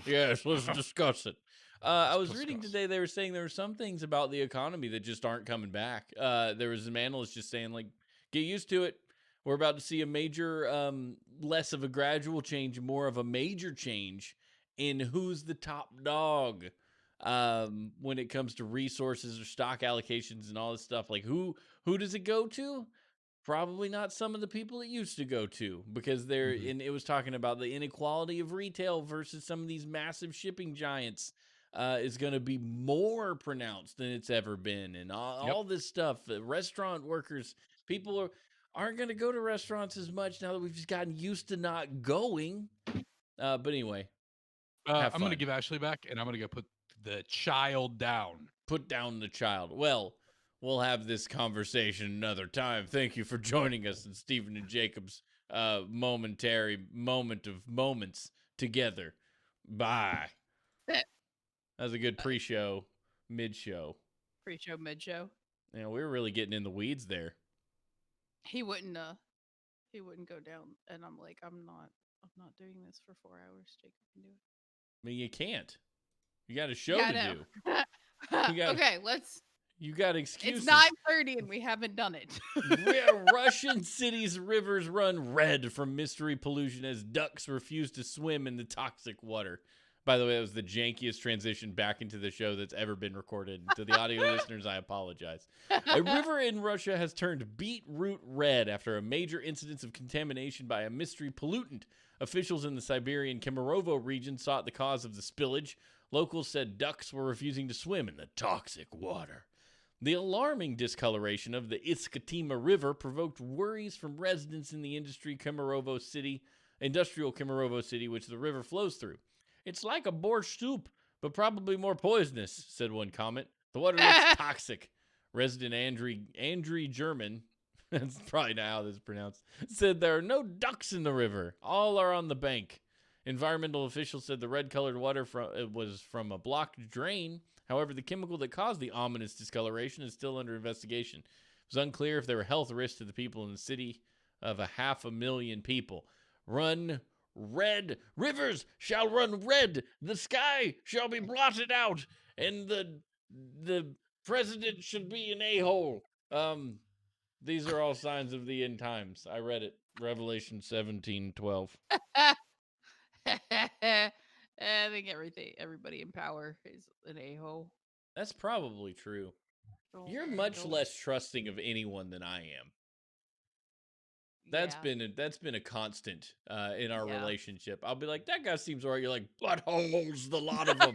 Yes, let's discuss it. I was reading today, they were saying there were some things about the economy that just aren't coming back. There was an analyst just saying, like, get used to it. We're about to see a major, less of a gradual change, more of a major change in who's the top dog when it comes to resources or stock allocations and all this stuff. Like, who does it go to? Probably not some of the people it used to go to, because and it was talking about the inequality of retail versus some of these massive shipping giants is going to be more pronounced than it's ever been. And all this stuff, restaurant workers, people aren't going to go to restaurants as much now that we've just gotten used to not going. But anyway, I'm going to give Ashley back and I'm going to go put the child down. Put down the child. Well, we'll have this conversation another time. Thank you for joining us in Stephen and Jacob's momentary moment of moments together. Bye. That was a good pre-show, mid-show. Pre-show, mid-show. Yeah, we were really getting in the weeds there. He wouldn't go down, and I'm like, I'm not doing this for 4 hours. Jacob can do it. I mean, you can't. You got a show to do. Okay, let's. You got excuses. It's 9:30 and we haven't done it. Russian cities' rivers run red from mystery pollution as ducks refuse to swim in the toxic water. By the way, that was the jankiest transition back into the show that's ever been recorded. To the audio listeners, I apologize. A river in Russia has turned beetroot red after a major incident of contamination by a mystery pollutant. Officials in the Siberian Kemerovo region sought the cause of the spillage. Locals said ducks were refusing to swim in the toxic water. The alarming discoloration of the Iskatima River provoked worries from residents in the industrial Kemerovo City, which the river flows through. It's like a borscht soup, but probably more poisonous, said one comment. The water looks toxic. Resident Andrew German, that's probably not how this is pronounced, said there are no ducks in the river. All are on the bank. Environmental officials said the red-colored water was from a blocked drain. However, the chemical that caused the ominous discoloration is still under investigation. It was unclear if there were health risks to the people in the city of 500,000 people. Run red. Rivers shall run red. The sky shall be blotted out. And the president should be an a-hole. These are all signs of the end times. I read it. Revelation 17:12. I think everybody in power is an a-hole. That's probably true. Oh, You're much no. less trusting of anyone than I am. That's been a constant in our relationship. I'll be like, that guy seems alright. You're like, buttholes, the lot of them.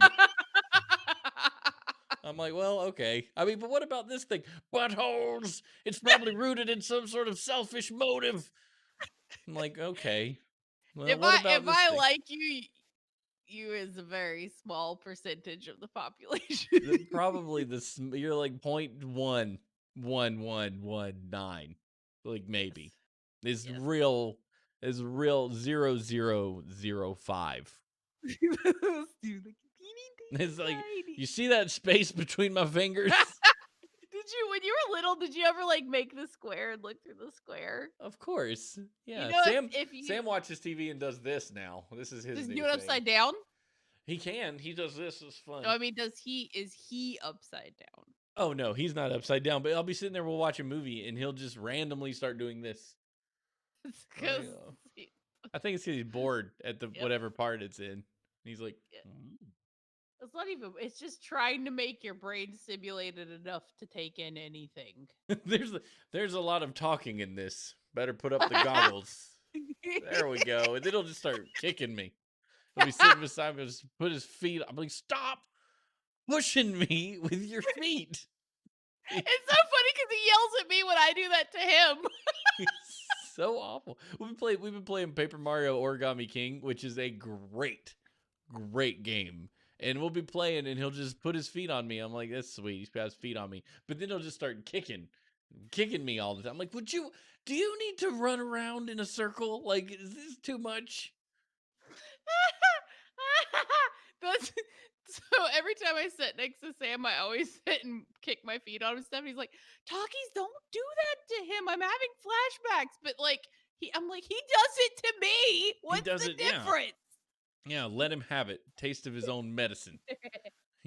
I'm like, well, okay. I mean, but what about this thing? Buttholes. It's probably rooted in some sort of selfish motive. I'm like, okay. Well, if what about if this I thing? like you, you is a very small percentage of the population. Probably this. You're like 0.11119. Like maybe. It's Yes. real 0005. It's like, you see that space between my fingers? Did you, when you were little, did you ever like make the square and look through the square? Of course. Yeah. You know, Sam if you Sam watches TV and does this now. This is his does he new do it thing. upside down? He can. He does this. It's fun. No, I mean, is he upside down? Oh no, he's not upside down. But I'll be sitting there, we'll watch a movie, and he'll just randomly start doing this. It's 'cause I think it's because he's bored at the whatever part it's in. And he's like, it's not even. It's just trying to make your brain stimulated enough to take in anything. there's a lot of talking in this. Better put up the goggles. There we go. And then he'll just start kicking me. He'll be sitting beside me, just put his feet. I'm like, stop pushing me with your feet. It's so funny because he yells at me when I do that to him. He's so awful. We've been playing Paper Mario Origami King, which is a great game. And we'll be playing, and he'll just put his feet on me. I'm like, that's sweet. He's got his feet on me. But then he'll just start kicking me all the time. I'm like, do you need to run around in a circle? Like, is this too much? That's so. Every time I sit next to Sam, I always sit and kick my feet on him and stuff. He's like, "Talkies, don't do that to him. I'm having flashbacks." But like, I'm like, he does it to me. What's the difference? Yeah, let him have it. Taste of his own medicine.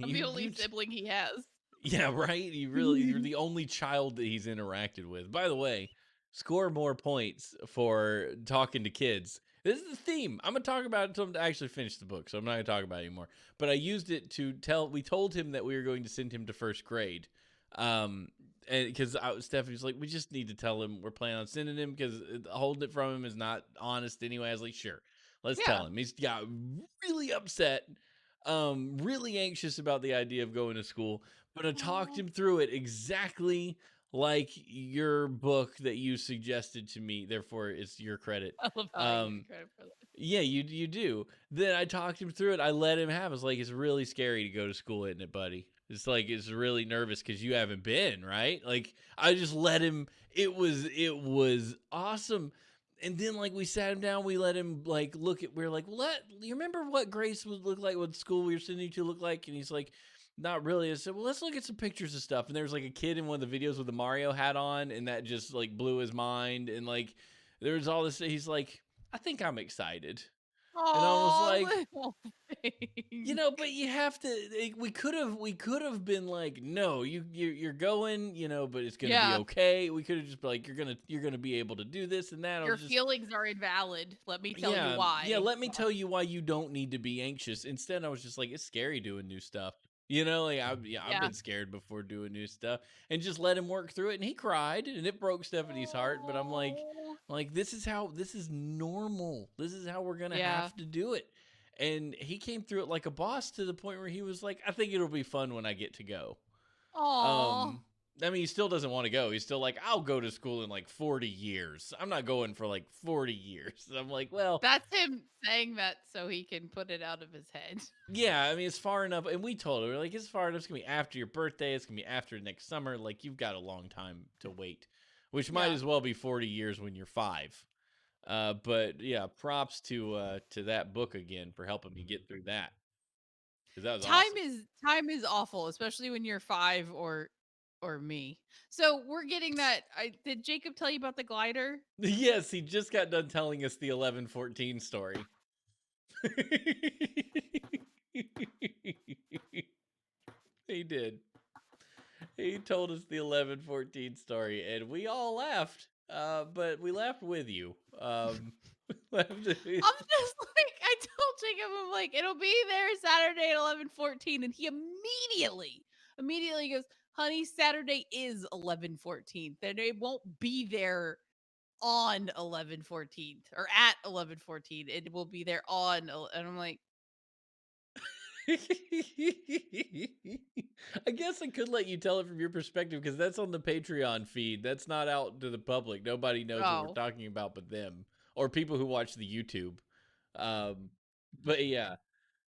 I'm the only sibling he has. Yeah, right? You're the only child that he's interacted with. By the way, score more points for talking to kids. This is the theme. I'm going to talk about it until I actually finish the book, so I'm not going to talk about it anymore. But I used it to we told him that we were going to send him to first grade. And because Stephanie's like, we just need to tell him we're planning on sending him because holding it from him is not honest anyway. I was like, sure, let's tell him. He's got really upset, really anxious about the idea of going to school. But I talked him through it exactly like your book that you suggested to me. Therefore, it's your credit. I love how you get credit for that. Yeah, you do. Then I talked him through it. I let him have it. It's like, it's really scary to go to school, isn't it, buddy? It's like, it's really nervous because you haven't been, right? Like, I just let him. It was awesome. And then, like, we sat him down. We let him, like, look at. We were like, you remember what Grace would look like? What school we were sending you to look like? And he's like, not really. I said, well, let's look at some pictures of stuff. And there was like a kid in one of the videos with the Mario hat on, and that just like blew his mind. And like, there was all this. He's like, I think I'm excited. Aww, and I was like, you know, but you have to. We could have been like, no, you're going, you know, but it's gonna be okay. We could have just been like, you're gonna be able to do this and that. Your feelings are invalid. Let me tell you why. Yeah, let me tell you why you don't need to be anxious. Instead, I was just like, it's scary doing new stuff. You know, like I've been scared before doing new stuff, and just let him work through it. And he cried, and it broke Stephanie's heart. But I'm like, this is normal. This is how we're gonna have to do it. And he came through it like a boss to the point where he was like, I think it'll be fun when I get to go. Aww. I mean, he still doesn't want to go. He's still like, I'll go to school in like 40 years. I'm not going for like 40 years. I'm like, well. That's him saying that so he can put it out of his head. Yeah, I mean, it's far enough. And we told her, like, it's far enough. It's going to be after your birthday. It's going to be after next summer. Like, you've got a long time to wait, which might as well be 40 years when you're 5. But yeah, props to that book again for helping me get through that. Because that was awesome. Time is awful, especially when you're 5 or me. So we're getting that. Did Jacob tell you about the glider? Yes, he just got done telling us the 1114 story. He did. He told us the 1114 story, and we all laughed. But we laughed with you. I'm just like, I told Jacob, I'm like, it'll be there Saturday at 11:14, and he immediately goes, "Honey, Saturday is 11:14. Then it won't be there on 11:14 or at 11:14. It will be there on." And I'm like, I guess I could let you tell it from your perspective because that's on the Patreon feed. That's not out to the public. Nobody knows what we're "Oh, talking about but them or people who watch the YouTube. Um, but yeah,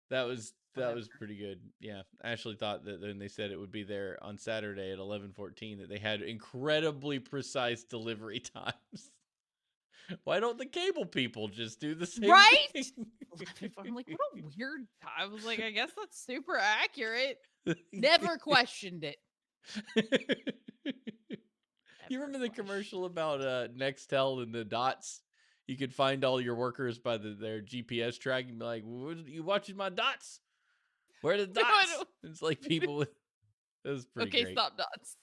that whatever." was pretty good. Yeah, Ashley thought that when they said it would be there on Saturday at 11:14 that they had incredibly precise delivery times. Why don't the cable people just do the same Right? thing? 11:14. I'm like, what a weird time. I was like, I guess that's super accurate. Never questioned it. You Never remember the questioned. commercial about Nextel and the dots? You could find all your workers by their GPS tracking. Be like, you watching my dots? Where are the No, I dots? don't. It's like people with. It was pretty Okay, great. stop dots.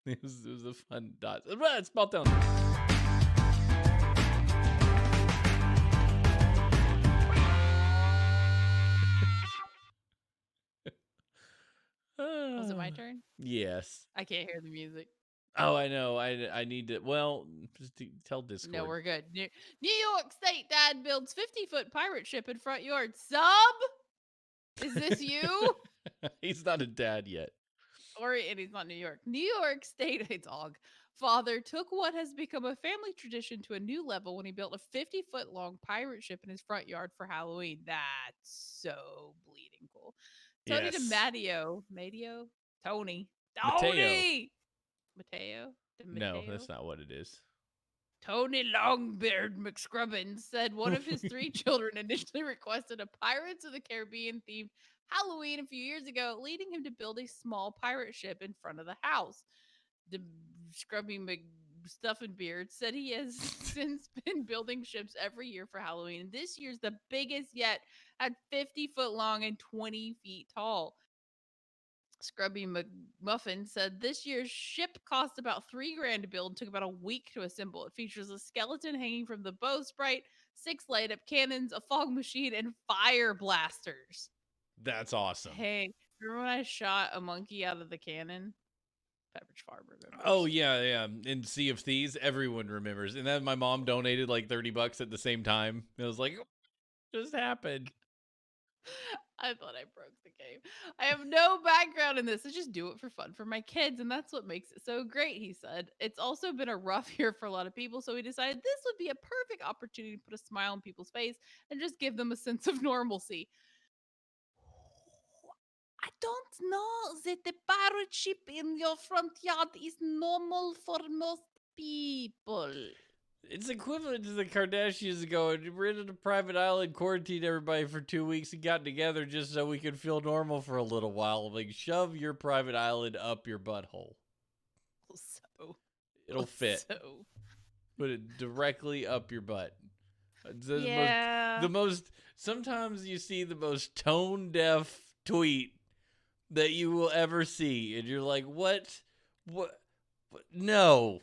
It was a fun dots. It's small town. Was it my turn? Yes. I can't hear the music. Oh, I know. I need to. Well, just tell No, Discord. we're good. New York State dad builds 50-foot pirate ship in front yard. Sub? Is this you? He's not a dad yet. And he's not New York. New York State, a dog. Father took what has become a family tradition to a new level when he built a 50-foot long pirate ship in his front yard for Halloween. That's so bleeding cool. Tony Yes. Matteo? Tony. Mateo. Mateo? No, that's not what it is. Tony Longbeard McScrubbins said one of his 3 children initially requested a Pirates of the Caribbean themed Halloween a few years ago, leading him to build a small pirate ship in front of the house. The Scrubby McStuffenbeard said he has since been building ships every year for Halloween. This year's the biggest yet, at 50-foot long and 20 feet tall. Scrubby McMuffin said this year's ship cost about $3,000 to build and took about a week to assemble. It features a skeleton hanging from the bowsprit, 6 light up cannons, a fog machine, and fire blasters. That's awesome. Hey, remember when I shot a monkey out of the cannon? Pepperidge Farm remembers. Oh yeah. In Sea of Thieves, everyone remembers. And then my mom donated like $30 at the same time. It was like, what just happened? I thought I broke the game. I have no background in this. I just do it for fun for my kids, and that's what makes it so great, he said. It's also been a rough year for a lot of people, so we decided this would be a perfect opportunity to put a smile on people's face and just give them a sense of normalcy. I don't know that the pirate ship in your front yard is normal for most people. It's equivalent to the Kardashians going, we're in a private island, quarantined everybody for 2 weeks and got together just so we could feel normal for a little while. Like, shove your private island up your butthole. It'll fit. Put it directly up your butt. The most, sometimes you see the most tone deaf tweet that you will ever see. And you're like, what? No.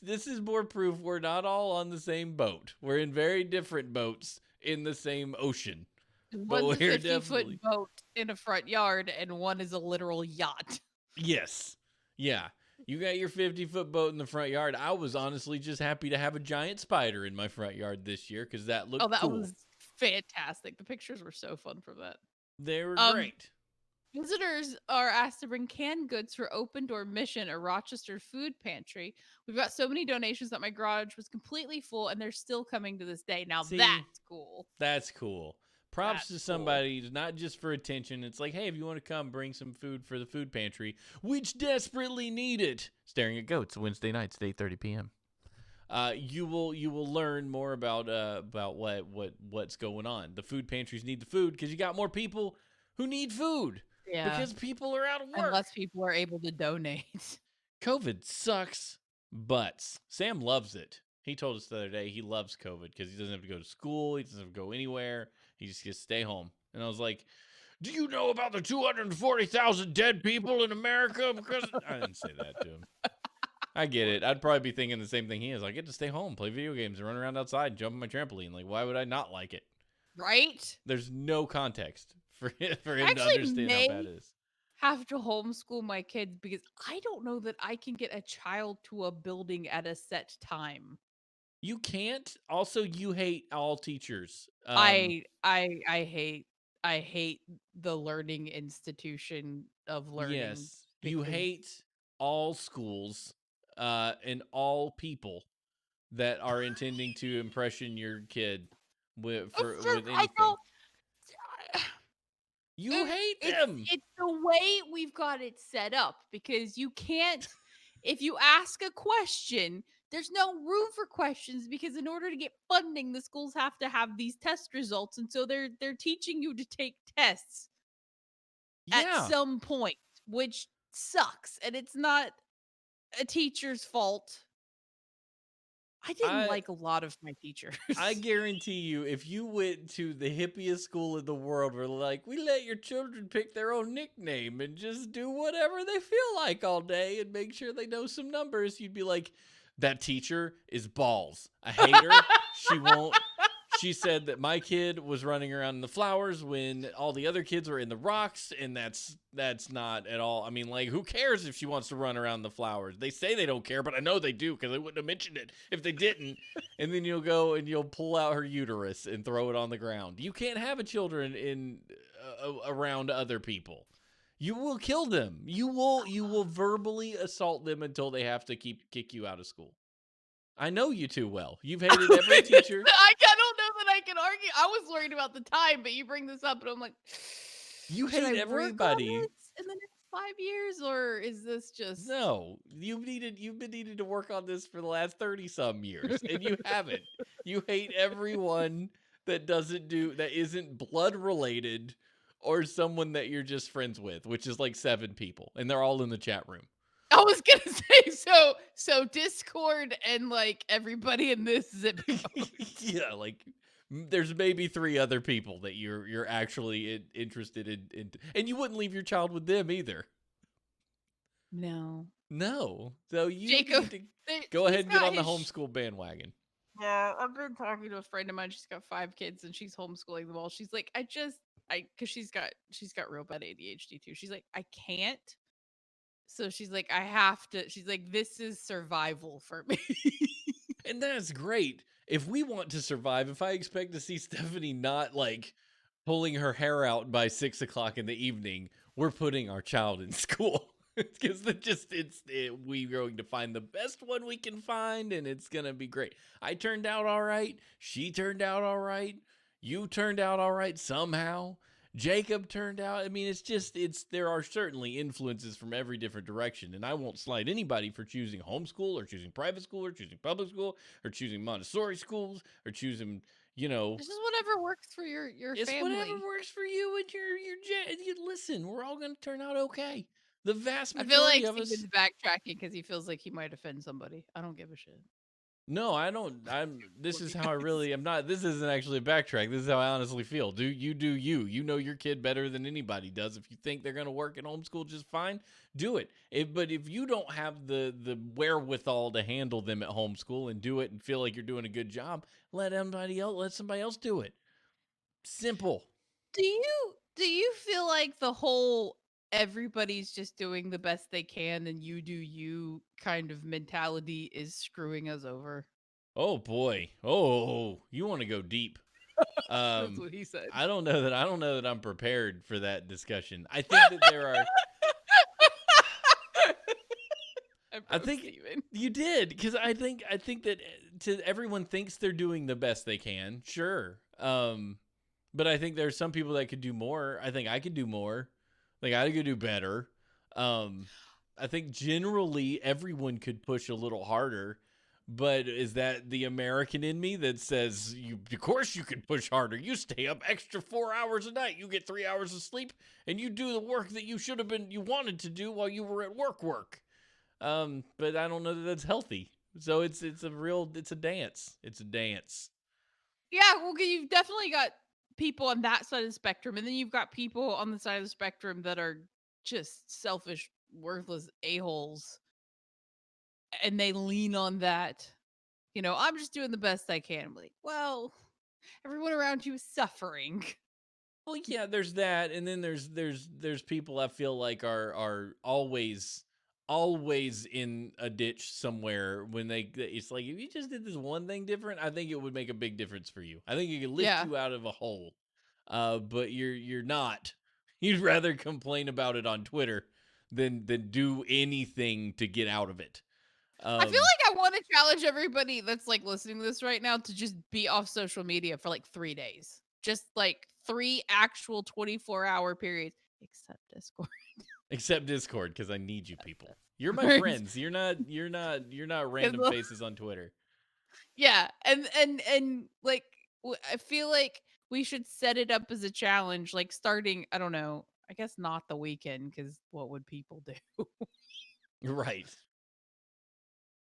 This is more proof we're not all on the same boat. We're in very different boats in the same ocean. One's a 50-foot boat in a front yard, and one is a literal yacht. Yes. Yeah. You got your 50-foot boat in the front yard. I was honestly just happy to have a giant spider in my front yard this year because that looked cool. Was fantastic. The pictures were so fun from that. They were great. Visitors are asked to bring canned goods for Open Door Mission, a Rochester food pantry. We've got so many donations that my garage was completely full, and they're still coming to this day. Now, that's cool. That's cool. Props to somebody, not just for attention. It's like, hey, if you want to come, bring some food for the food pantry, which desperately need it. Staring at Goats, Wednesday nights at 8:30 p.m. you will learn more about what's going on. The food pantries need the food because you got more people who need food Yeah. because people are out of work. Unless people are able to donate. COVID sucks butts. Sam loves it. He told us the other day he loves COVID because he doesn't have to go to school. He doesn't have to go anywhere. He just gets to stay home. And I was like, do you know about the 240,000 dead people in America? Because I didn't say that to him. I get it. I'd probably be thinking the same thing he is. I get to stay home, play video games, and run around outside and jump on my trampoline. Like, why would I not like it? Right? There's no context for him to Actually, understand how bad it is. Have to homeschool my kids because I don't know that I can get a child to a building at a set time. You can't. Also, you hate all teachers. I hate the learning institution of learning. Yes, you hate all schools and all people that are intending to impression your kid with anything. I don't. You hate them. It's the way we've got it set up because you can't. If you ask a question, there's no room for questions because in order to get funding, the schools have to have these test results, and so they're teaching you to take tests at some point, which sucks, and it's not a teacher's fault. I didn't like a lot of my teachers. I guarantee you, if you went to the hippiest school in the world where like, we let your children pick their own nickname and just do whatever they feel like all day and make sure they know some numbers, you'd be like, that teacher is balls. I hate her. She won't. She said that my kid was running around in the flowers when all the other kids were in the rocks, and that's not at all. I mean, like, who cares if she wants to run around the flowers? They say they don't care, but I know they do because they wouldn't have mentioned it if they didn't. And then you'll go and you'll pull out her uterus and throw it on the ground. You can't have a children in around other people. You will kill them. You will verbally assault them until they have to kick you out of school. I know you too well. You've hated every teacher. I don't know that I can argue. I was worried about the time, but you bring this up, and I'm like, you hate everybody in the next 5 years, or is this just no? You've been needing to work on this for the last 30-some years, and you haven't. You hate everyone that isn't blood related or someone that you're just friends with, which is like 7 people, and they're all in the chat room. I was gonna say so Discord and like everybody in this zip code. Yeah, like there's maybe 3 other people that you're actually interested in, and you wouldn't leave your child with them either. No. So you Jacob, go ahead and get on the homeschool bandwagon. Yeah, I've been talking to a friend of mine. She's got 5 kids and she's homeschooling them all. She's like, because she's got real bad ADHD too. She's like, I can't. So she's like, I have to. She's like, this is survival for me. And that's great. If we want to survive, if I expect to see Stephanie not like pulling her hair out by 6 o'clock in the evening, we're putting our child in school. Because we're going to find the best one we can find, and it's going to be great. I turned out all right. She turned out all right. You turned out all right somehow. Jacob turned out. I mean, there are certainly influences from every different direction, and I won't slight anybody for choosing homeschool or choosing private school or choosing public school or choosing Montessori schools or choosing, This is whatever works for your it's family. whatever works for you and your listen, we're all going to turn out okay. The vast I feel majority like of us. Steven's backtracking because he feels like he might offend somebody. I don't give a shit. No, I don't. This is how I really am not. This isn't actually a backtrack. This is how I honestly feel. Do you. You know your kid better than anybody does. If you think they're going to work in homeschool just fine, do it. But if you don't have the wherewithal to handle them at homeschool and do it and feel like you're doing a good job, let somebody else do it. Simple. Do you feel like the whole everybody's just doing the best they can and you do you kind of mentality is screwing us over? Oh boy. Oh, you want to go deep. That's what he said. I don't know that I'm prepared for that discussion. I think that there are I think Steven. You did, because I think that everyone thinks they're doing the best they can. Sure. But I think there's some people that could do more. I think I could do more. Like I could do better. I think generally everyone could push a little harder, But is that the American in me that says, of course you can push harder. You stay up extra 4 hours a night. You get 3 hours of sleep, and you do the work that you wanted to do while you were at work. But I don't know that that's healthy. So it's a dance. It's a dance. Yeah, well, you've definitely got people on that side of the spectrum, and then you've got people on the side of the spectrum that are just selfish, worthless a-holes, and they lean on that. I'm just doing the best I can. I'm like, well, everyone around you is suffering. Well, yeah, there's that, and then there's people I feel like are always in a ditch somewhere when it's like, if you just did this one thing different, I think it would make a big difference for you. I think it could lift Yeah. you out of a hole. But you're not. You'd rather complain about it on Twitter than do anything to get out of it. I feel like I want to challenge everybody that's like listening to this right now to just be off social media for like 3 days. Just like 3 actual 24-hour periods, except Discord. Except Discord, because I need you people. You're my Right. friends. You're not random faces on Twitter. Yeah, and like I feel like we should set it up as a challenge, like starting, I don't know, I guess not the weekend, because what would people do? Right.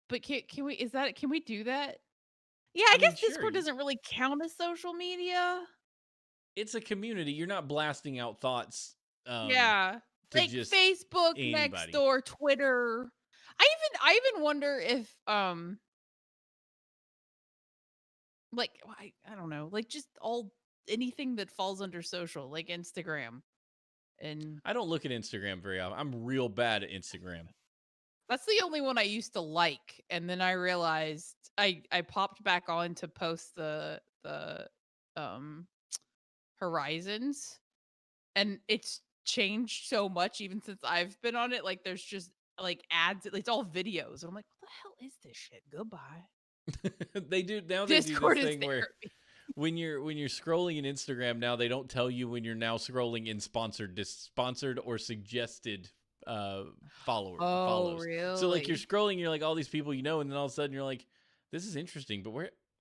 But can we do that? Yeah, I I mean, guess sure. Discord doesn't really count as social media. It's a community. You're not blasting out thoughts. Yeah, To like just Facebook, anybody. Nextdoor, Twitter. I even wonder if like I don't know, like just anything that falls under social, like Instagram. And I don't look at Instagram very often. I'm real bad at Instagram. that's the only one I used to like, and then I realized I popped back on to post the um horizons, and it's changed so much even since I've been on it. Like there's just like ads, it's all videos, and I'm like, what the hell is this shit? Goodbye. They do Discord this is thing where therapy. when you're scrolling in Instagram now, they don't tell you when you're now scrolling in sponsored or suggested follows. Really? So like you're scrolling, you're like all these people and then all of a sudden you're like, this is interesting, but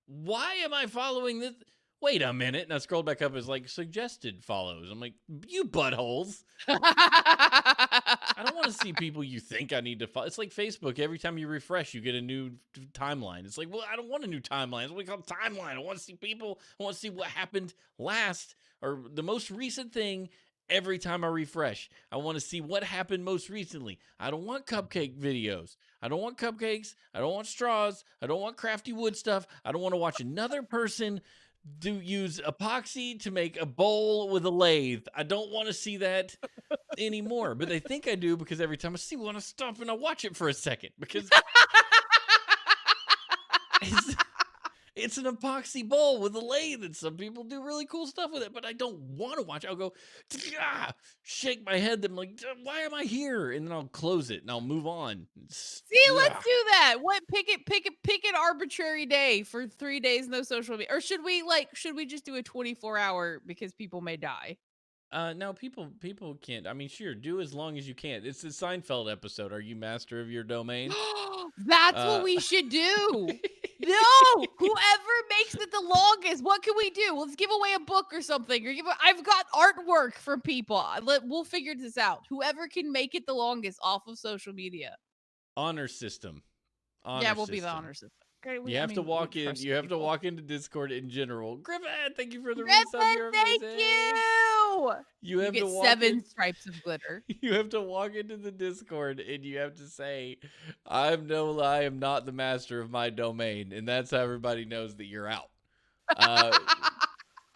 why am I following this? Wait a minute. And I scrolled back up as like suggested follows. I'm like, you buttholes. I don't want to see people you think I need to follow. It's like Facebook. Every time you refresh, you get a new timeline. It's like, well, I don't want a new timeline. It's what we call timeline. I want to see people. I want to see what happened last or the most recent thing every time I refresh. I want to see what happened most recently. I don't want cupcake videos. I don't want cupcakes. I don't want straws. I don't want crafty wood stuff. I don't want to watch another person use epoxy to make a bowl with a lathe. I don't want to see that anymore, but they think I do because every time I see one, I stop and I watch it for a second because it's an epoxy bowl with a lathe, and some people do really cool stuff with it, but I don't want to watch it. I'll go, shake my head. I'm like, why am I here? And then I'll close it and I'll move on. See, let's do that. Pick an arbitrary day for 3 days, no social media. Or should we just do a 24-hour because people may die? No, people can't. I mean, sure, do as long as you can. It's the Seinfeld episode. Are you master of your domain? That's what we should do. No, whoever makes it the longest. What can we do? Let's give away a book or something. Or I've got artwork from people. We'll figure this out. Whoever can make it the longest off of social media. Honor system. Yeah, we'll be the honor system. Okay, You have to walk in. You have to walk into Discord in general. Griffin, thank you for the Griffin, resub. You're thank amazing. you. You have get to walk 7 stripes of glitter. You have to walk into the Discord and you have to say, I am not the master of my domain. And that's how everybody knows that you're out.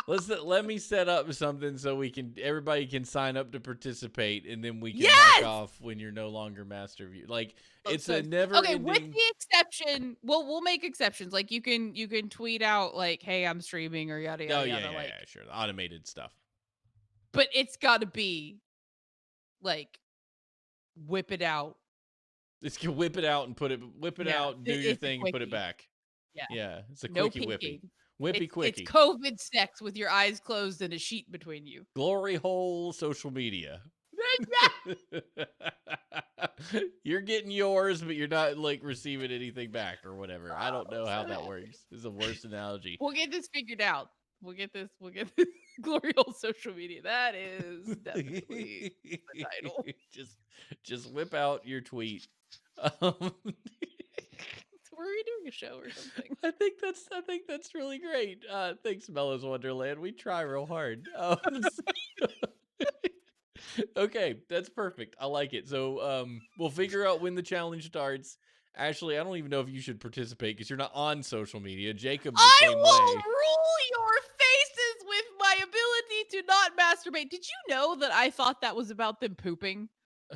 Let me set up something so everybody can sign up to participate, and then we can knock off when you're no longer master of you. Like it's a never ending... with the exception, we'll make exceptions. Like you can tweet out like, hey, I'm streaming or yada yada yada. Yeah, sure. The automated stuff. But it's gotta be like whip it out. It's whip it out and out, do your thing, and put it back. Yeah. It's a quickie whippy. Whippy quickie. It's COVID sex with your eyes closed and a sheet between you. Glory hole social media. There You're getting yours, but you're not like receiving anything back or whatever. I don't know how that works. This is the worst analogy. We'll get this figured out. We'll get this glory hole social media. That is definitely the title. Just whip out your tweet. Were we doing a show or something? I think that's really great. Thanks, Mellows Wonderland. We try real hard. Okay, that's perfect. I like it. So we'll figure out when the challenge starts. Ashley, I don't even know if you should participate because you're not on social media. Jacob's the same I will way. rule your faces with my ability to not masturbate. Did you know that I thought that was about them pooping?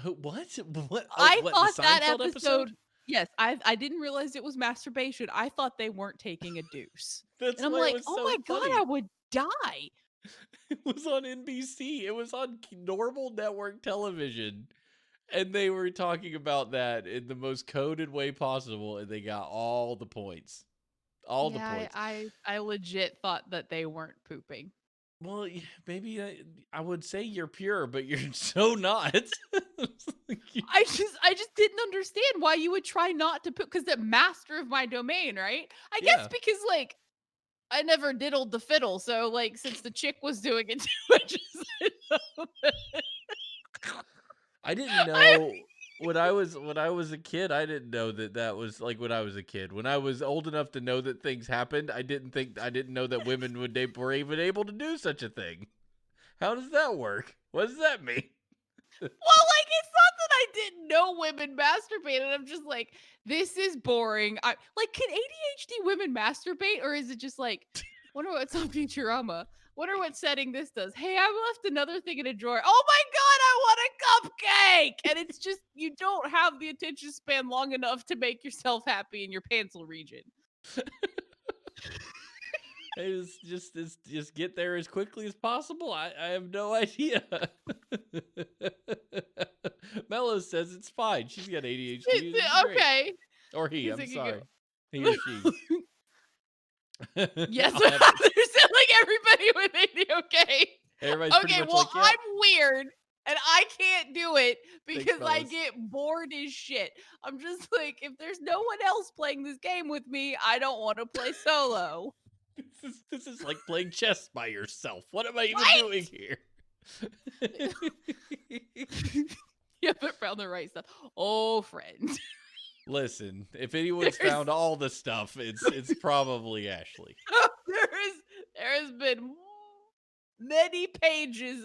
What? What? I what, thought the that Seinfeld episode. Yes, I didn't realize it was masturbation. I thought they weren't taking a deuce. That's And I'm why it like, was oh so my funny. God, I would die. It was on NBC. It was on normal network television. And they were talking about that in the most coded way possible, and they got all the points. All the points. I legit thought that they weren't pooping. Well, maybe I would say you're pure, but you're so not. I just didn't understand why you would try not to poop, because the master of my domain, right? I guess Yeah. because like I never diddled the fiddle, so like since the chick was doing it too, I just I didn't know when I was a kid. I didn't know that was like when I was a kid. When I was old enough to know that things happened, I didn't know that women were even able to do such a thing. How does that work? What does that mean? Well, like it's not that I didn't know women masturbated. I'm just like, this is boring. I like, can ADHD women masturbate, or is it just like, wonder what's on Futurama? Wonder what setting this does. Hey, I left another thing in a drawer. Oh my God, I want a cupcake! And it's just you don't have the attention span long enough to make yourself happy in your pencil region. It's just get there as quickly as possible. I have no idea. Mello says it's fine. She's got ADHD. It's great. Okay. Or he. He's I'm thinking sorry. of- He or she. Yes, I'll have to- there's like everybody with ADHD. Okay. Everybody's pretty Okay, much well, like, yeah. I'm weird and I can't do it Thanks, because I fellas. get bored as shit. I'm just like, if there's no one else playing this game with me, I don't want to play solo. This is like playing chess by yourself. What am I even Right? doing here? You haven't found the right stuff. Oh, friend. Listen, if anyone's found all the stuff, it's probably Ashley. there has been many pages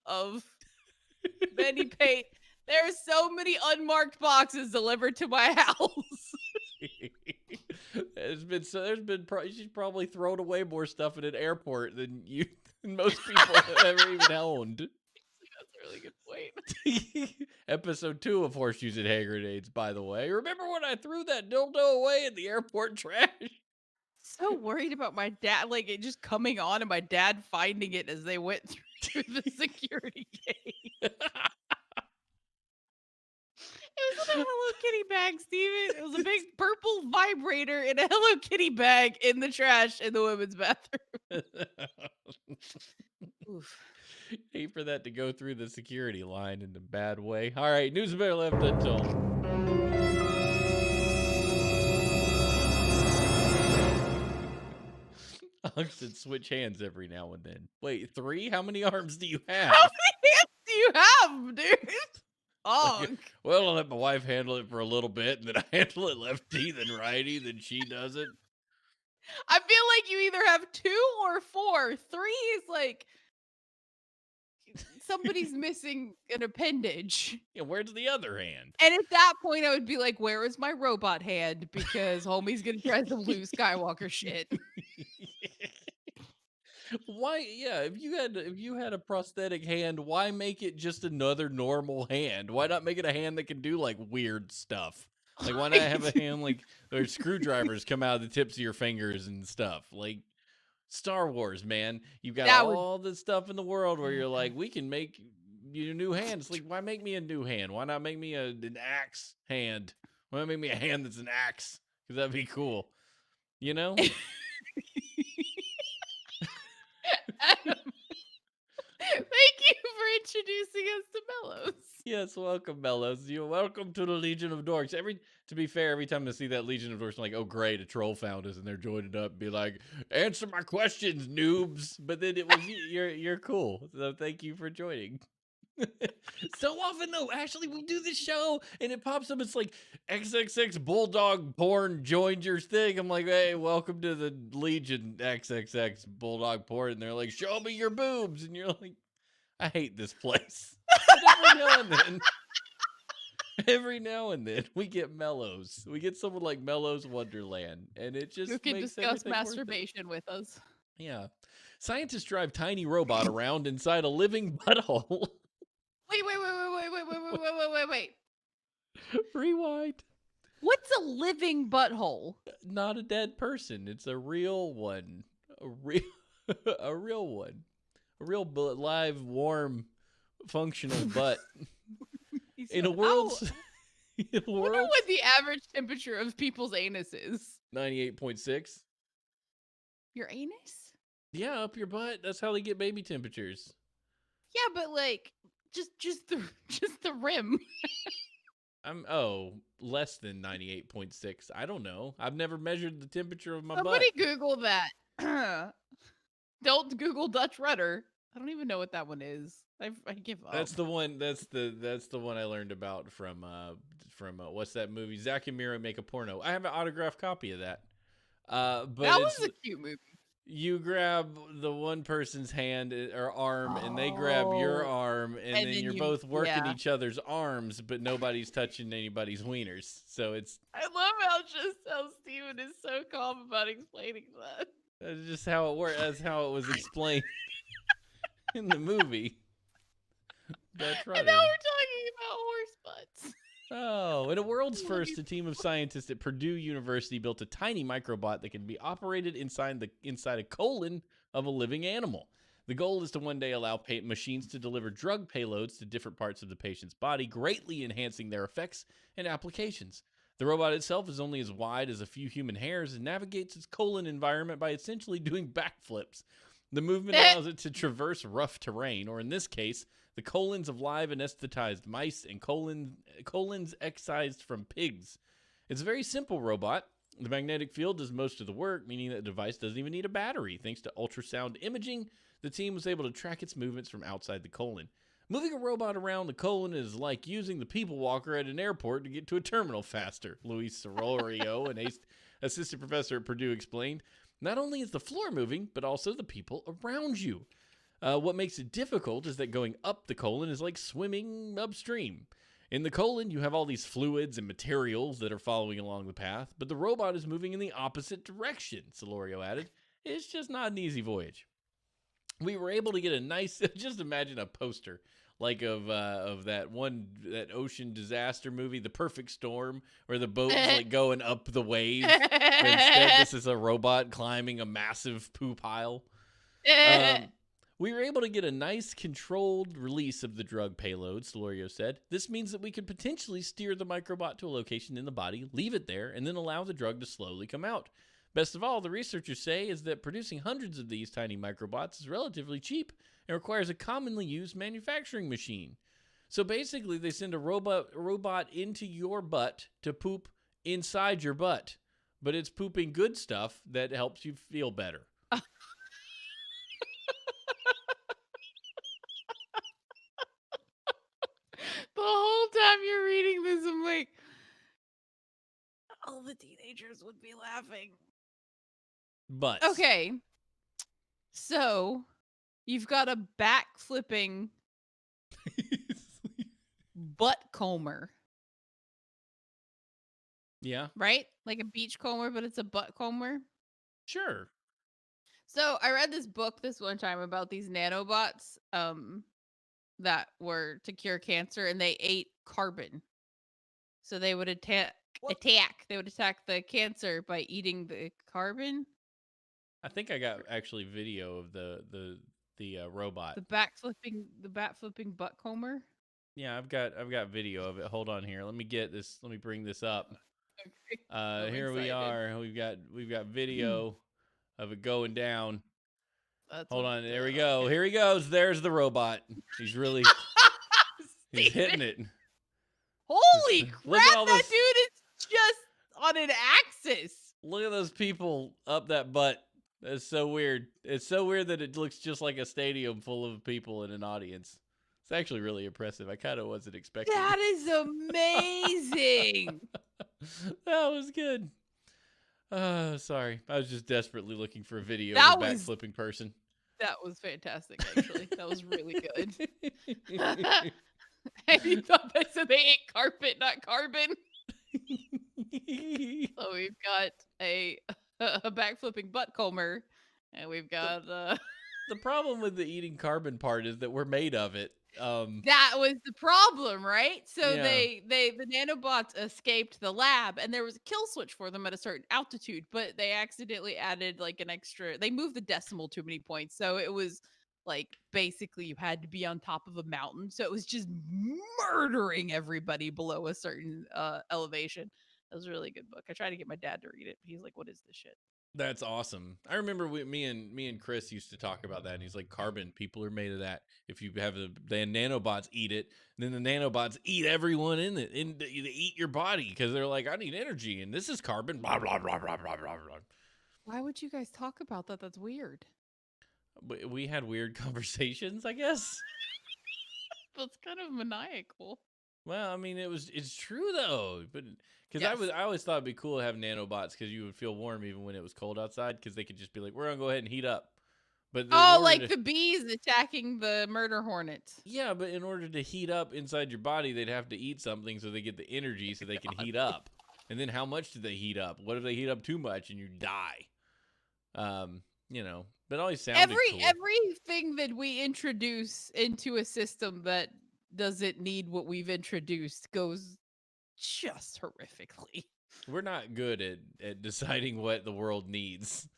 of many there's so many unmarked boxes delivered to my house. She's probably thrown away more stuff at an airport than most people have ever even owned. That's a really good point. Episode 2 of Horseshoes and Hand Grenades, by the way. Remember when I threw that dildo away in the airport trash? So worried about my dad, like it just coming on and my dad finding it as they went through the security gate. It was in a Hello Kitty bag, Steven. It was a big purple vibrator in a Hello Kitty bag in the trash in the women's bathroom. Oof. Hate for that to go through the security line in a bad way. All right, news and better left untold. I should switch hands every now and then. Wait, 3? How many arms do you have? How many hands do you have, dude? Oh, Well, I'll let my wife handle it for a little bit, and then I handle it lefty, then righty, then she does it. I feel like you either have 2 or 4. 3 is like somebody's missing an appendage. Yeah, where's the other hand? And at that point, I would be like, where is my robot hand? Because homie's going to try some Luke Skywalker shit. Why? Yeah, if you had a prosthetic hand, why make it just another normal hand? Why not make it a hand that can do like weird stuff? Like, why not have a hand like or screwdrivers come out of the tips of your fingers and stuff? Like Star Wars, man. You've got all the stuff in the world where you're like, we can make you new hands. Like, why make me a new hand? Why not make me an axe hand? Why not make me a hand that's an axe? Because that'd be cool. You know? Thank you for introducing us to Mellows. Yes, welcome, Mellows. You're welcome to the Legion of Dorks. To be fair, every time I see that Legion of Dorks, I'm like, oh great, a troll found us, and they're joining up and be like, answer my questions, noobs. But then it was you're cool. So thank you for joining. So often though, actually, we do this show and it pops up. It's like XXX Bulldog porn joined your thing. I'm like, hey, welcome to the Legion XXX Bulldog porn. And they're like, show me your boobs. And you're like, I hate this place. But every now and then, we get Mellows. We get someone like Mellows Wonderland, and it just Who can makes discuss everything worth it. masturbation with us. Yeah. Scientists drive tiny robot around inside a living butthole. Wait. Rewind. What's a living butthole? Not a dead person. It's a real one. A real one. A real live, warm, functional butt. In a world. In a I wonder world. what the average temperature of people's anus is. 98.6. Your anus? Yeah, up your butt. That's how they get baby temperatures. Yeah, but like just the rim. Less than 98.6. I don't know. I've never measured the temperature of my Somebody butt. Google that. Don't Google Dutch rudder. I don't even know what that one is. I give up. That's the one. That's the one I learned about from what's that movie? Zack and Mira Make a Porno. I have an autographed copy of that. But that was a cute movie. You grab the one person's hand or arm, and they grab your arm, and then you're both working each other's arms, but nobody's touching anybody's wieners. So it's. I love how Steven is so calm about explaining that. That's just how it works. That's how it was explained in the movie. That's right. And now we're talking about horse butts. Oh, in a world's first, a team of scientists at Purdue University built a tiny microbot that can be operated inside a colon of a living animal. The goal is to one day allow machines to deliver drug payloads to different parts of the patient's body, greatly enhancing their effects and applications. The robot itself is only as wide as a few human hairs and navigates its colon environment by essentially doing backflips. The movement allows it to traverse rough terrain, or in this case, the colons of live anesthetized mice and colons excised from pigs. It's a very simple robot. The magnetic field does most of the work, meaning that the device doesn't even need a battery. Thanks to ultrasound imaging, the team was able to track its movements from outside the colon. Moving a robot around the colon is like using the people walker at an airport to get to a terminal faster, Luis Sororio, an assistant professor at Purdue, explained. Not only is the floor moving, but also the people around you. What makes it difficult is that going up the colon is like swimming upstream. In the colon, you have all these fluids and materials that are following along the path, but the robot is moving in the opposite direction, Solorio added. It's just not an easy voyage. We were able to get a nice, just imagine a poster like of that ocean disaster movie, The Perfect Storm, where the boat is like going up the wave. But instead, this is a robot climbing a massive poo pile. We were able to get a nice controlled release of the drug payload, Solorio said. This means that we could potentially steer the microbot to a location in the body, leave it there, and then allow the drug to slowly come out. Best of all, the researchers say is that producing hundreds of these tiny microbots is relatively cheap and requires a commonly used manufacturing machine. So basically, they send a robot into your butt to poop inside your butt, but it's pooping good stuff that helps you feel better. The whole time you're reading this, I'm like, all the teenagers would be laughing. But okay, so you've got a back-flipping butt comber. Yeah. Right? Like a beach comber, but it's a butt comber. Sure. So I read this book this one time about these nanobots that were to cure cancer, and they ate carbon. So they would attack the cancer by eating the carbon. I think I got actually video of the robot. The bat flipping butt comber. Yeah, I've got video of it. Hold on here. Let me bring this up. Okay. Here we are. We've got video of it going down. Hold on. There we go. Here he goes. There's the robot. He's really he's hitting it. Holy Look crap! at all That this. dude is just on an axis. Look at those people up that butt. That's so weird. It's so weird that it looks just like a stadium full of people in an audience. It's actually really impressive. I kind of wasn't expecting That is amazing. That was good. Sorry. I was just desperately looking for a video That of a was- backflipping person. That was fantastic, actually. That was really good. And you thought they said they ate carpet, not carbon. So we've got a backflipping butt comber, and we've got The problem with the eating carbon part is that we're made of it. that was the problem, right? So Yeah. the nanobots escaped the lab, and there was a kill switch for them at a certain altitude, but they accidentally added like an extra. They moved the decimal too many points, so it was like basically you had to be on top of a mountain, so it was just murdering everybody below a certain elevation. That was a really good book. I tried to get my dad to read it, but he's like, "What is this shit?" That's awesome. I remember me and Chris used to talk about that. And he's like, carbon, people are made of that. If you have the nanobots eat it, then the nanobots eat everyone in it. They eat your body because they're like, I need energy, and this is carbon. Blah blah blah blah blah blah blah. Why would you guys talk about that? That's weird. We had weird conversations, I guess. That's kind of maniacal. Well, I mean, it's true though, but because Yes. I always thought it'd be cool to have nanobots because you would feel warm even when it was cold outside because they could just be like, we're gonna go ahead and heat up. But in Oh, order like to- the bees attacking the murder hornets. yeah, but in order to heat up inside your body, they'd have to eat something so they get the energy so they can heat up. And then how much do they heat up? What if they heat up too much and you die? But it always sounded cool. Everything that we introduce into a system that doesn't need what we've introduced goes just horrifically. We're not good at deciding what the world needs.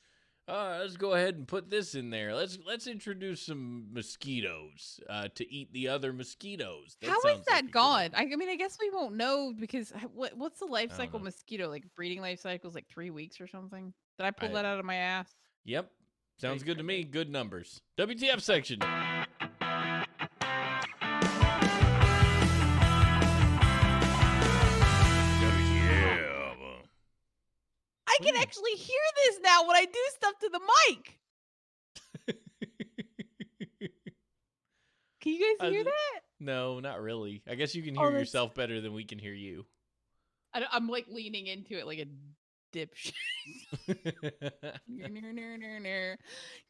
Let's go ahead and put this in there. Let's introduce some mosquitoes to eat the other mosquitoes. How is sounds like that a good gone? I mean, I guess we won't know because what's the life I don't cycle know. mosquito? Like breeding life cycle is like 3 weeks or something. Did I pull I- that out of my ass? Yep. Sounds Very good to me. good. Good numbers. WTF section. WTF. I can Ooh. actually hear this now when I do stuff to the mic. Can you guys hear that? No, not really. I guess you can Oh, hear that's- yourself better than we can hear you. I'm like leaning into it like a dipshit.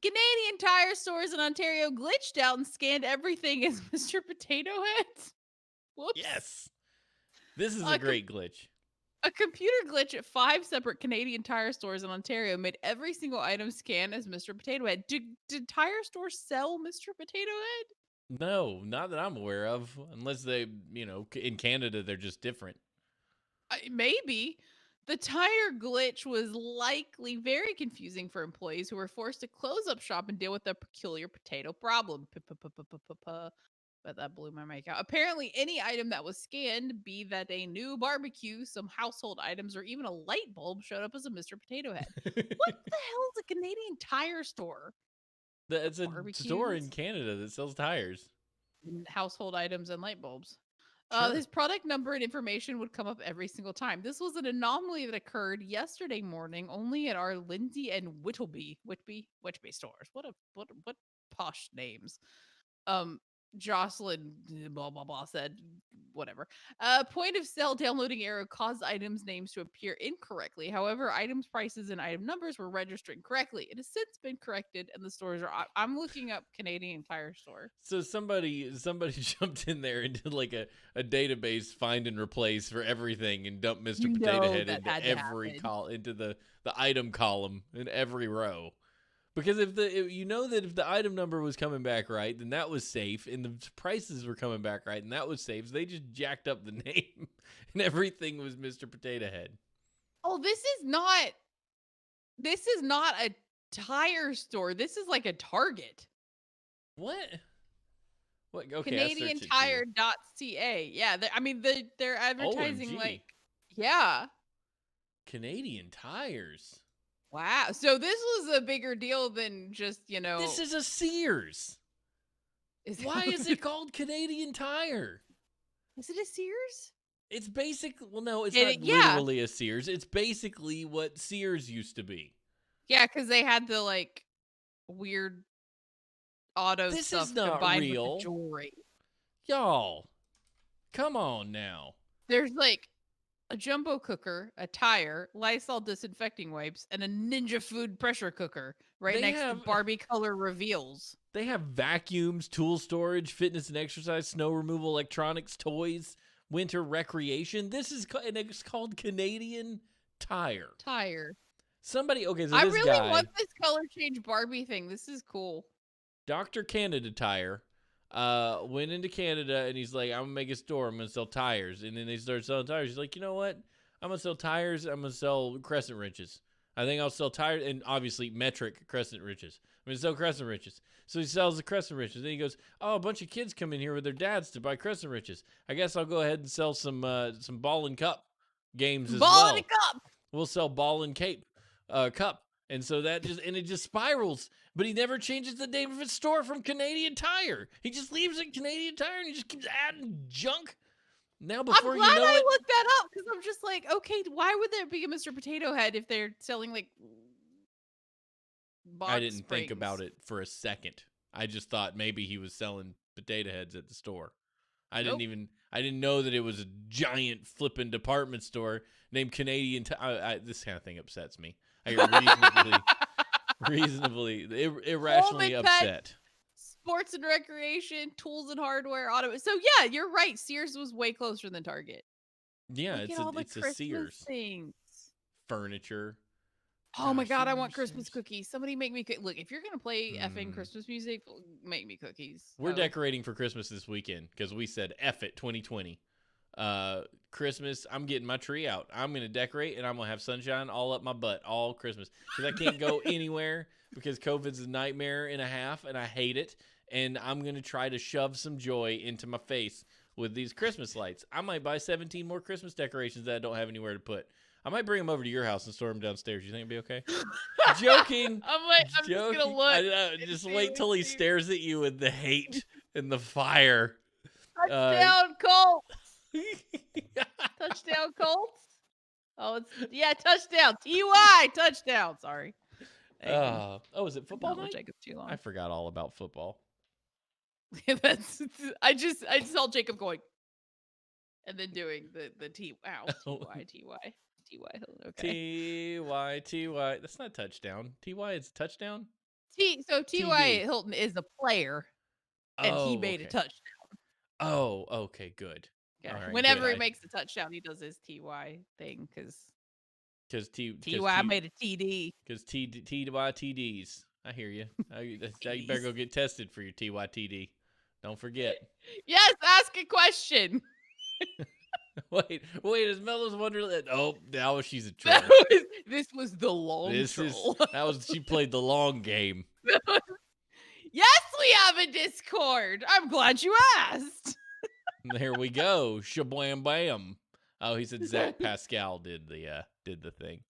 Canadian tire stores in Ontario glitched out and scanned everything as Mr. Potato Head. Whoops. Yes. This is A a com- great glitch. A computer glitch at 5 separate Canadian tire stores in Ontario made every single item scan as Mr. Potato Head. Did tire stores sell Mr. Potato Head? No, not that I'm aware of. Unless they, in Canada, they're just different. Maybe. The tire glitch was likely very confusing for employees who were forced to close up shop and deal with the peculiar potato problem. But that blew my mic out. Apparently, any item that was scanned, be that a new barbecue, some household items, or even a light bulb, showed up as a Mr. Potato Head. What the hell is a Canadian tire store? It's a store Barbecues? in Canada that sells tires. Household items and light bulbs. Sure. His product number and information would come up every single time. This was an anomaly that occurred yesterday morning only at our Lindsay and Whitby stores. What posh names. Jocelyn blah blah blah said whatever. Point of sale downloading error caused items names to appear incorrectly. However, items prices and item numbers were registered correctly. It has since been corrected and the stores are I'm looking up Canadian Tire store. So somebody jumped in there and did like a database find and replace for everything and dumped Mr. You Potato know Head that into had to every happen. into the item column in every row. Because if the item number was coming back right, then that was safe, and the prices were coming back right, and that was safe. So they just jacked up the name, and everything was Mr. Potato Head. Oh, this is not a tire store. This is like a Target. What? What? Okay, I searched it too. CanadianTire.ca. Yeah, they're advertising OMG. like yeah. Canadian Tires. Wow. So this was a bigger deal than just, This is a Sears. is Why is it called Canadian Tire? Is it a Sears? It's basically, well, no, it's not Yeah. literally a Sears. It's basically what Sears used to be. Yeah, because they had the like weird auto This stuff is not combined with real. the jewelry. Y'all, come on now. There's like a jumbo cooker, a tire, Lysol disinfecting wipes, and a Ninja Food pressure cooker right They next to have- Barbie color reveals. They have vacuums, tool storage, fitness and exercise, snow removal, electronics, toys, winter recreation. And it's called Canadian Tire. Somebody, okay, so I this really guy, want this color change Barbie thing. This is cool. Dr. Canada Tire, went into Canada and he's like, I'm gonna make a store. I'm gonna sell tires. And then they start selling tires. He's like, you know what? I'm gonna sell tires. I'm gonna sell crescent wrenches. I think I'll sell tires and obviously metric crescent wrenches. I'm gonna sell crescent wrenches. So he sells the crescent wrenches. Then he goes, oh, a bunch of kids come in here with their dads to buy crescent wrenches. I guess I'll go ahead and sell some ball and cup games as well. Ball in a cup. We'll sell ball and cape cup. And so it just spirals. But he never changes the name of his store from Canadian Tire. He just leaves it Canadian Tire and he just keeps adding junk. Now before I'm glad you know I it, looked that up because I'm just like, okay, why would there be a Mr. Potato Head if they're selling like box I didn't think springs? about it for a second. I just thought maybe he was selling potato heads at the store. I didn't know that it was a giant flipping department store named Canadian Tire. This kind of thing upsets me. I get reasonably irrationally Home and pet, upset. Sports and recreation, tools and hardware, auto. So yeah, you're right. Sears was way closer than Target. Yeah, Look at all the it's a Christmas Sears. things. Furniture. Oh my Gosh, god, I you want Sears. Christmas cookies. Somebody make me look. If you're gonna play effing Christmas music, make me cookies. We're decorating for Christmas this weekend because we said F it 2020. Christmas, I'm getting my tree out. I'm gonna decorate and I'm gonna have sunshine all up my butt all Christmas because I can't go anywhere because COVID's a nightmare and a half and I hate it. And I'm gonna try to shove some joy into my face with these Christmas lights. I might buy 17 more Christmas decorations that I don't have anywhere to put. I might bring them over to your house and store them downstairs. You think it'd be okay? Joking. I'm just gonna look. Just wait till he stares at you with the hate and the fire. Touchdown Colts. Touchdown Colts. Oh, touchdown. TY touchdown. Sorry. Is it football night? Jacob too long. I forgot all about football. I just saw Jacob going and then doing the T. Wow. TY. Okay. TY. That's not touchdown. TY is touchdown. So TD. T.Y. Hilton is a player, and he made a touchdown. Oh, okay, good. Yeah. All right, Whenever good. he makes a touchdown, he does his TY thing because T.Y. made a TD. Because TDs. I hear you. You better go get tested for your TYTD. Don't forget. Yes, ask a question. Wait, is Mellow's Wonderland? Oh, now she's a troll. This was the long troll. She played the long game. Yes, we have a Discord. I'm glad you asked. There we go. Shablam bam. Oh, he said Zach Pascal did the thing.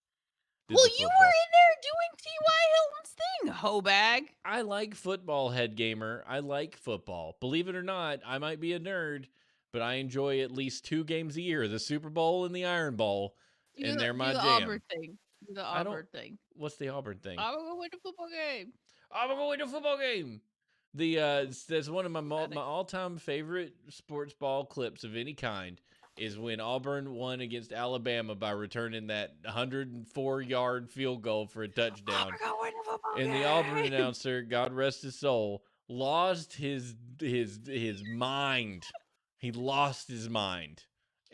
Well, you were in there doing T.Y. Hilton's thing, Hobag. I like football, head gamer. I like football. Believe it or not, I might be a nerd, but I enjoy at least 2 games a year, the Super Bowl and the Iron Bowl, and they're my jam. Auburn thing. The Auburn thing. What's the Auburn thing? I'm going to win a football game. I'm going to win a football game. That's one of my all-time favorite sports ball clips of any kind is when Auburn won against Alabama by returning that 104-yard field goal for a touchdown. And the Auburn announcer, God rest his soul, lost his mind. He lost his mind.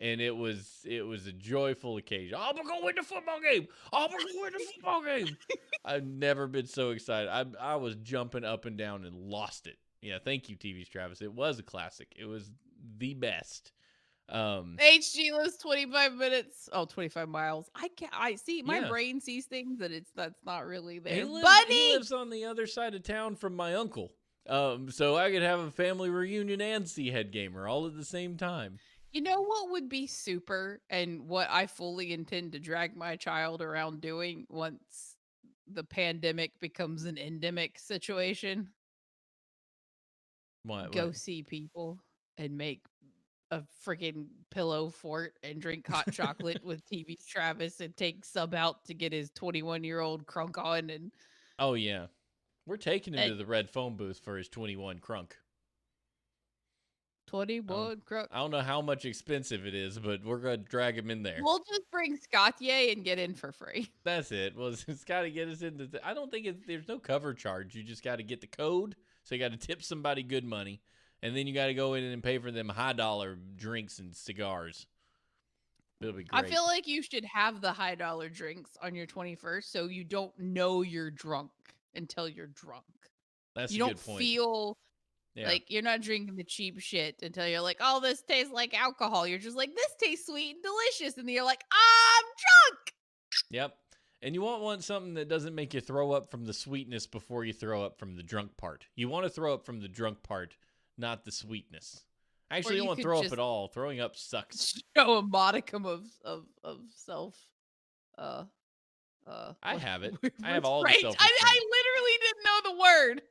And it was a joyful occasion. Auburn gonna win the football game. Auburn gonna win the football game. I've never been so excited. I was jumping up and down and lost it. Yeah, thank you, TV's Travis. It was a classic. It was the best. HG lives 25 minutes. Oh, 25 miles. I see. My brain sees things that that's not really there. He lives on the other side of town from my uncle. So I could have a family reunion and see Head Gamer all at the same time. You know what would be super and what I fully intend to drag my child around doing once the pandemic becomes an endemic situation. Go What? see people and make a freaking pillow fort and drink hot chocolate with TV's Travis and take Sub out to get his 21-year-old crunk on Oh yeah, we're taking him and to the red phone booth for his 21 crunk. 21 crunk. I don't know how much expensive it is, but we're gonna drag him in there. We'll just bring Scottier and get in for free. That's it. Well, it's got to get us into. I don't think there's no cover charge. You just got to get the code. So you got to tip somebody good money, and then you got to go in and pay for them high dollar drinks and cigars. It'll be great. I feel like you should have the high dollar drinks on your 21st, so you don't know you're drunk until you're drunk. That's You a don't good point. feel Yeah. like you're not drinking the cheap shit until you're like, oh, this tastes like alcohol. You're just like, this tastes sweet and delicious, and then you're like, I'm drunk. Yep. And you want something that doesn't make you throw up from the sweetness before you throw up from the drunk part. You want to throw up from the drunk part, not the sweetness. Actually, you you don't want to could throw up just- at all. Throwing up sucks. Show a modicum of self. I have it. I have all the restraint. self-restraint. I literally didn't know the word.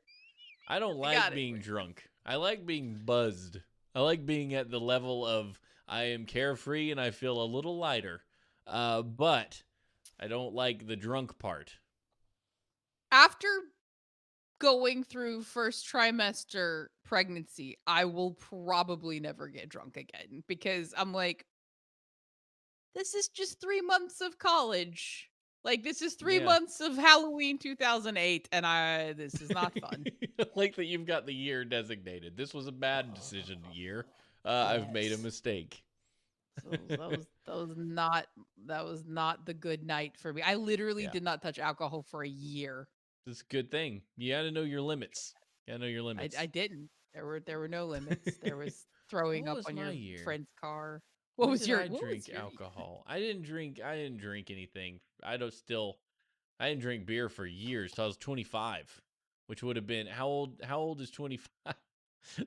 I don't got like it. being drunk. I like being buzzed. I like being at the level of I am carefree and I feel a little lighter. But I don't like the drunk part. After going through first trimester pregnancy, I will probably never get drunk again because I'm like, this is just 3 months of college. Like, this is 3 Yeah. months of Halloween 2008, and this is not fun. I like that you've got the year designated. This was a bad decision year. I've made a Yes. mistake. So that was not the good night for me. I literally Yeah. did not touch alcohol for a year. It's a good thing. You got to know your limits. You got to know your limits. I didn't. There were no limits. There was throwing What up was on my your year? friend's car. What When was did your I what was drink your year? alcohol? I didn't drink anything. I didn't drink beer for years till I was 25, which would have been how old is 25?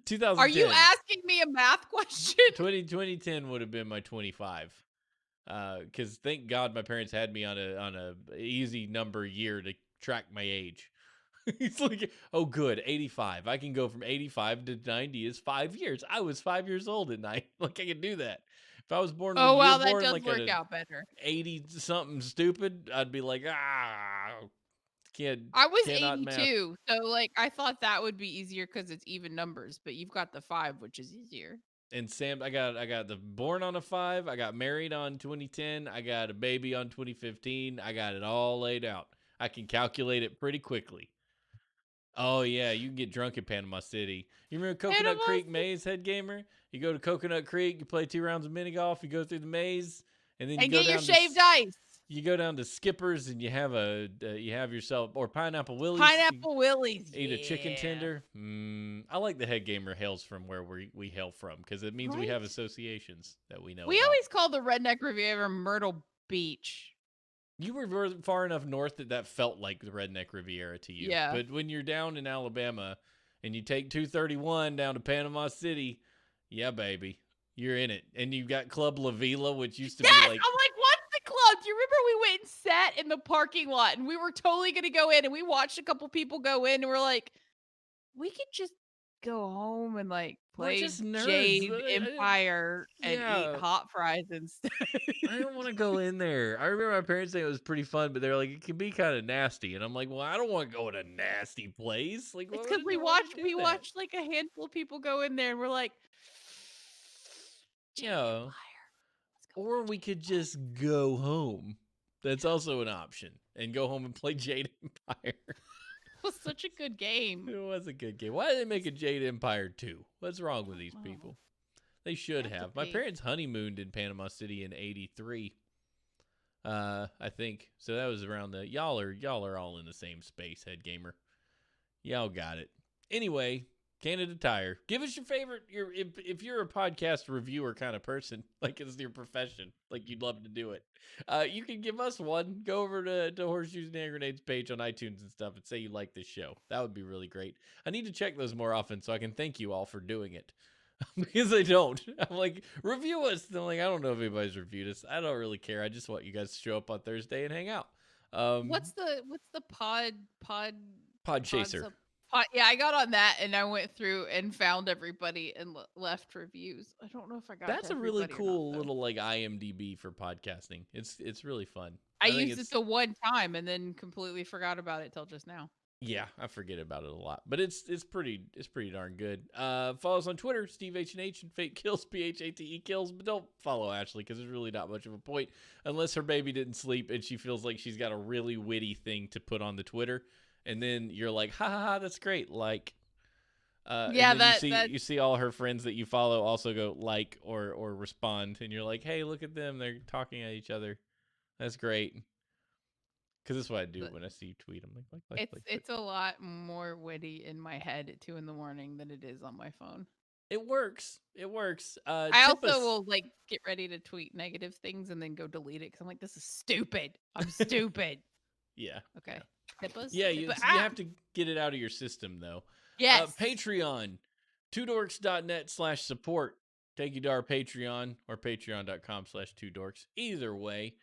2010. Are you asking me a math question? 2010 would have been my 25. Cuz thank God my parents had me on a easy number year to track my age. He's like, "Oh good, 85. I can go from 85 to 90 is 5 years. I was 5 years old at night. Like I can do that." If I was born Oh when wow, you're that born does like work at out better. 80 something stupid, I'd be like, kid, I was cannot math. 82, so like I thought that would be easier because it's even numbers, but you've got the 5, which is easier. And Sam, I got the born on a 5. I got married on 2010. I got a baby on 2015. I got it all laid out. I can calculate it pretty quickly. Oh yeah, you can get drunk in Panama City. You remember Coconut Panama Creek City. Maze, Head Gamer? You go to Coconut Creek, you play 2 rounds of mini golf, you go through the maze, and then you And go get your down to shaved ice. you go down to Skippers and you have yourself or Pineapple Willie's. Pineapple Willies. Eat a chicken yeah. tender. I like the Head Gamer hails from where we hail from because it means we have Right? associations that we know. We about. always call the Redneck Riviera Myrtle Beach. You were far enough north that felt like the Redneck Riviera to you. Yeah. But when you're down in Alabama and you take 231 down to Panama City, yeah, baby, you're in it. And you've got Club La Vila, which used to Yes, be like. I'm like, what's the club? Do you remember we went and sat in the parking lot and we were totally gonna go in and we watched a couple people go in and we're like, we could just go home and like We're play just nerds. Jade I- Empire and Yeah. eat hot fries instead. I don't want to go in there. I remember my parents saying it was pretty fun, but they're like, it can be kind of nasty. And I'm like, well, I don't want to go in a nasty place. Like, It's why because would we I wanna watched do that? like a handful of people go in there and we're like, Jade Yeah. Empire. Let's go Or watch we Jade could Empire." just go home. That's also an option. And go home and play Jade Empire. It was such a good game. It was a good game. Why did they make a Jade Empire 2? What's wrong with these Wow. people? They should Have to have. My pay. parents honeymooned in Panama City in '83. I think. So that was around the y'all are all in the same space, Head Gamer. Y'all got it. Anyway, Canada Tire. Give us your favorite if you're a podcast reviewer kind of person, like it's your profession, like you'd love to do it. You can give us one. Go over to Horseshoes and Hand Grenades page on iTunes and stuff and say you like this show. That would be really great. I need to check those more often so I can thank you all for doing it. Because I don't. I'm like, review us. And I'm like, I don't know if anybody's reviewed us. I don't really care. I just want you guys to show up on Thursday and hang out. What's the pod Chaser. yeah, I got on that and I went through and found everybody and left reviews. I don't know if I got That's to a really everybody or not, cool though. little like IMDb for podcasting. It's really fun. I think used it the one time and then completely forgot about it till just now. Yeah, I forget about it a lot, but it's pretty darn good. Follow us on Twitter, Steve H&H, and Fate Kills, PHATE Kills, but don't follow Ashley because there's really not much of a point unless her baby didn't sleep and she feels like she's got a really witty thing to put on the Twitter, and then you're like, ha ha ha, that's great, like. Yeah, and then you see all her friends that you follow also go like or respond, and you're like, hey, look at them, they're talking at each other. That's great. Because that's what I do when I see you tweet. I'm like. It's a lot more witty in my head at 2 a.m. than it is on my phone. It works. I also will like get ready to tweet negative things and then go delete it because I'm like, this is stupid. I'm stupid. Yeah. Okay. Tip us? Yeah, you have to get it out of your system though. Yes. Patreon, twodorks.net/support. Take you to our Patreon or patreon.com/twodorks. Either way.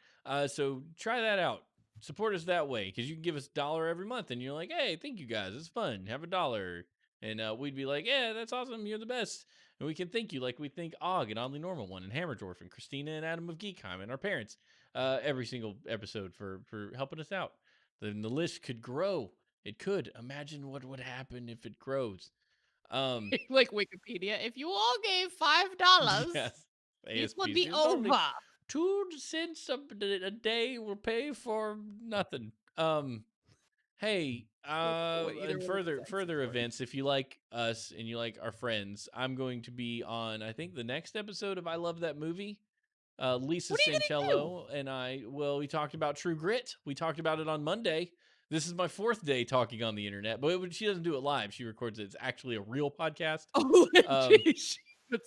So try that out. Support us that way because you can give us $1 every month and you're like, hey, thank you guys. It's fun. Have $1. And we'd be like, yeah, that's awesome. You're the best. And we can thank you like we thank Og and Oddly Normal One and Hammerdorf and Christina and Adam of Geekheim and our parents every single episode for helping us out. Then the list could grow. It could. Imagine what would happen if it grows. Like Wikipedia. If you all gave $5, yes, this would be over. 2 cents a day will pay for nothing. Hey, and further events. If you like us and you like our friends, I'm going to be on, I think, the next episode of I Love That Movie. Lisa Sancello and we talked about True Grit. We talked about it on Monday. This is my 4th day talking on the internet, but she doesn't do it live. She records it. It's actually a real podcast. Oh,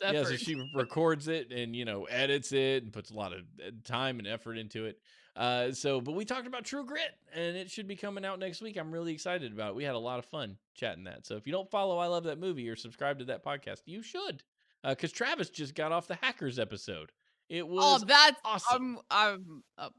yeah, so she records it and, edits it and puts a lot of time and effort into it. But we talked about True Grit and it should be coming out next week. I'm really excited about it. We had a lot of fun chatting that. So if you don't follow I Love That Movie or subscribe to that podcast, you should. Because Travis just got off the Hackers episode. It was awesome. I'm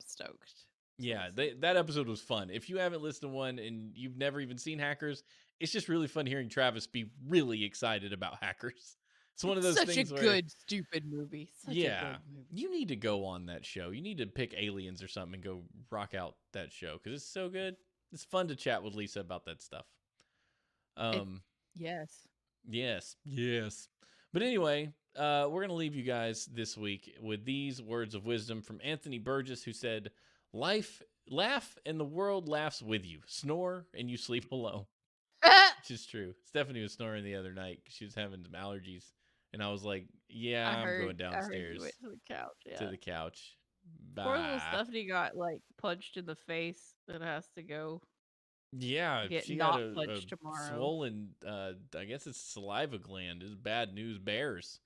stoked. Yeah, that episode was fun. If you haven't listened to one and you've never even seen Hackers, it's just really fun hearing Travis be really excited about Hackers. It's one of those things such a good, stupid movie. Such a good movie. You need to go on that show. You need to pick Aliens or something and go rock out that show because it's so good. It's fun to chat with Lisa about that stuff. Yes. But anyway, we're going to leave you guys this week with these words of wisdom from Anthony Burgess, who said, laugh and the world laughs with you. Snore and you sleep alone. Which is true. Stephanie was snoring the other night. She was having some allergies. And I was like, I'm going downstairs. I heard you went to the couch. Yeah. To the couch. Bye. Poor little Stephanie got like punched in the face and has to go. Yeah, get she not got punched tomorrow. Swollen, I guess it's saliva gland. It's bad news bears.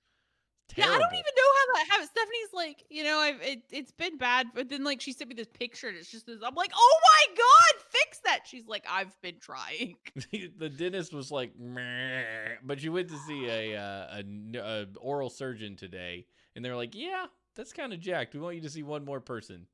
Terrible. Yeah, I don't even know how that happened. Stephanie's like, it's been bad, but then like she sent me this picture and it's just this. I'm like, oh my god, fix that. She's like, I've been trying. The dentist was like, meh. But you went to see a oral surgeon today, and they're like, yeah, that's kind of jacked. We want you to see one more person,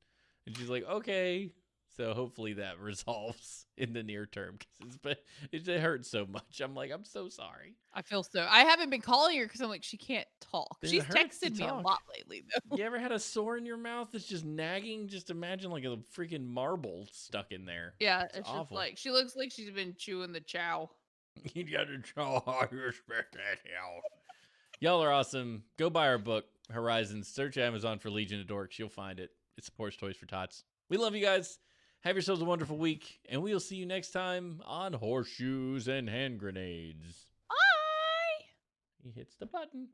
and she's like, okay. So hopefully that resolves in the near term because it hurts so much. I'm like, I'm so sorry. I feel so. I haven't been calling her because I'm like, she can't talk. She's texted me a lot lately, though. You ever had a sore in your mouth that's just nagging? Just imagine like a freaking marble stuck in there. Yeah, it's just like she looks like she's been chewing the chow. You got to chow. You respect that chow. Y'all are awesome. Go buy our book, Horizons. Search Amazon for Legion of Dorks. You'll find it. It supports Toys for Tots. We love you guys. Have yourselves a wonderful week, and we'll see you next time on Horseshoes and Hand Grenades. Bye! He hits the button.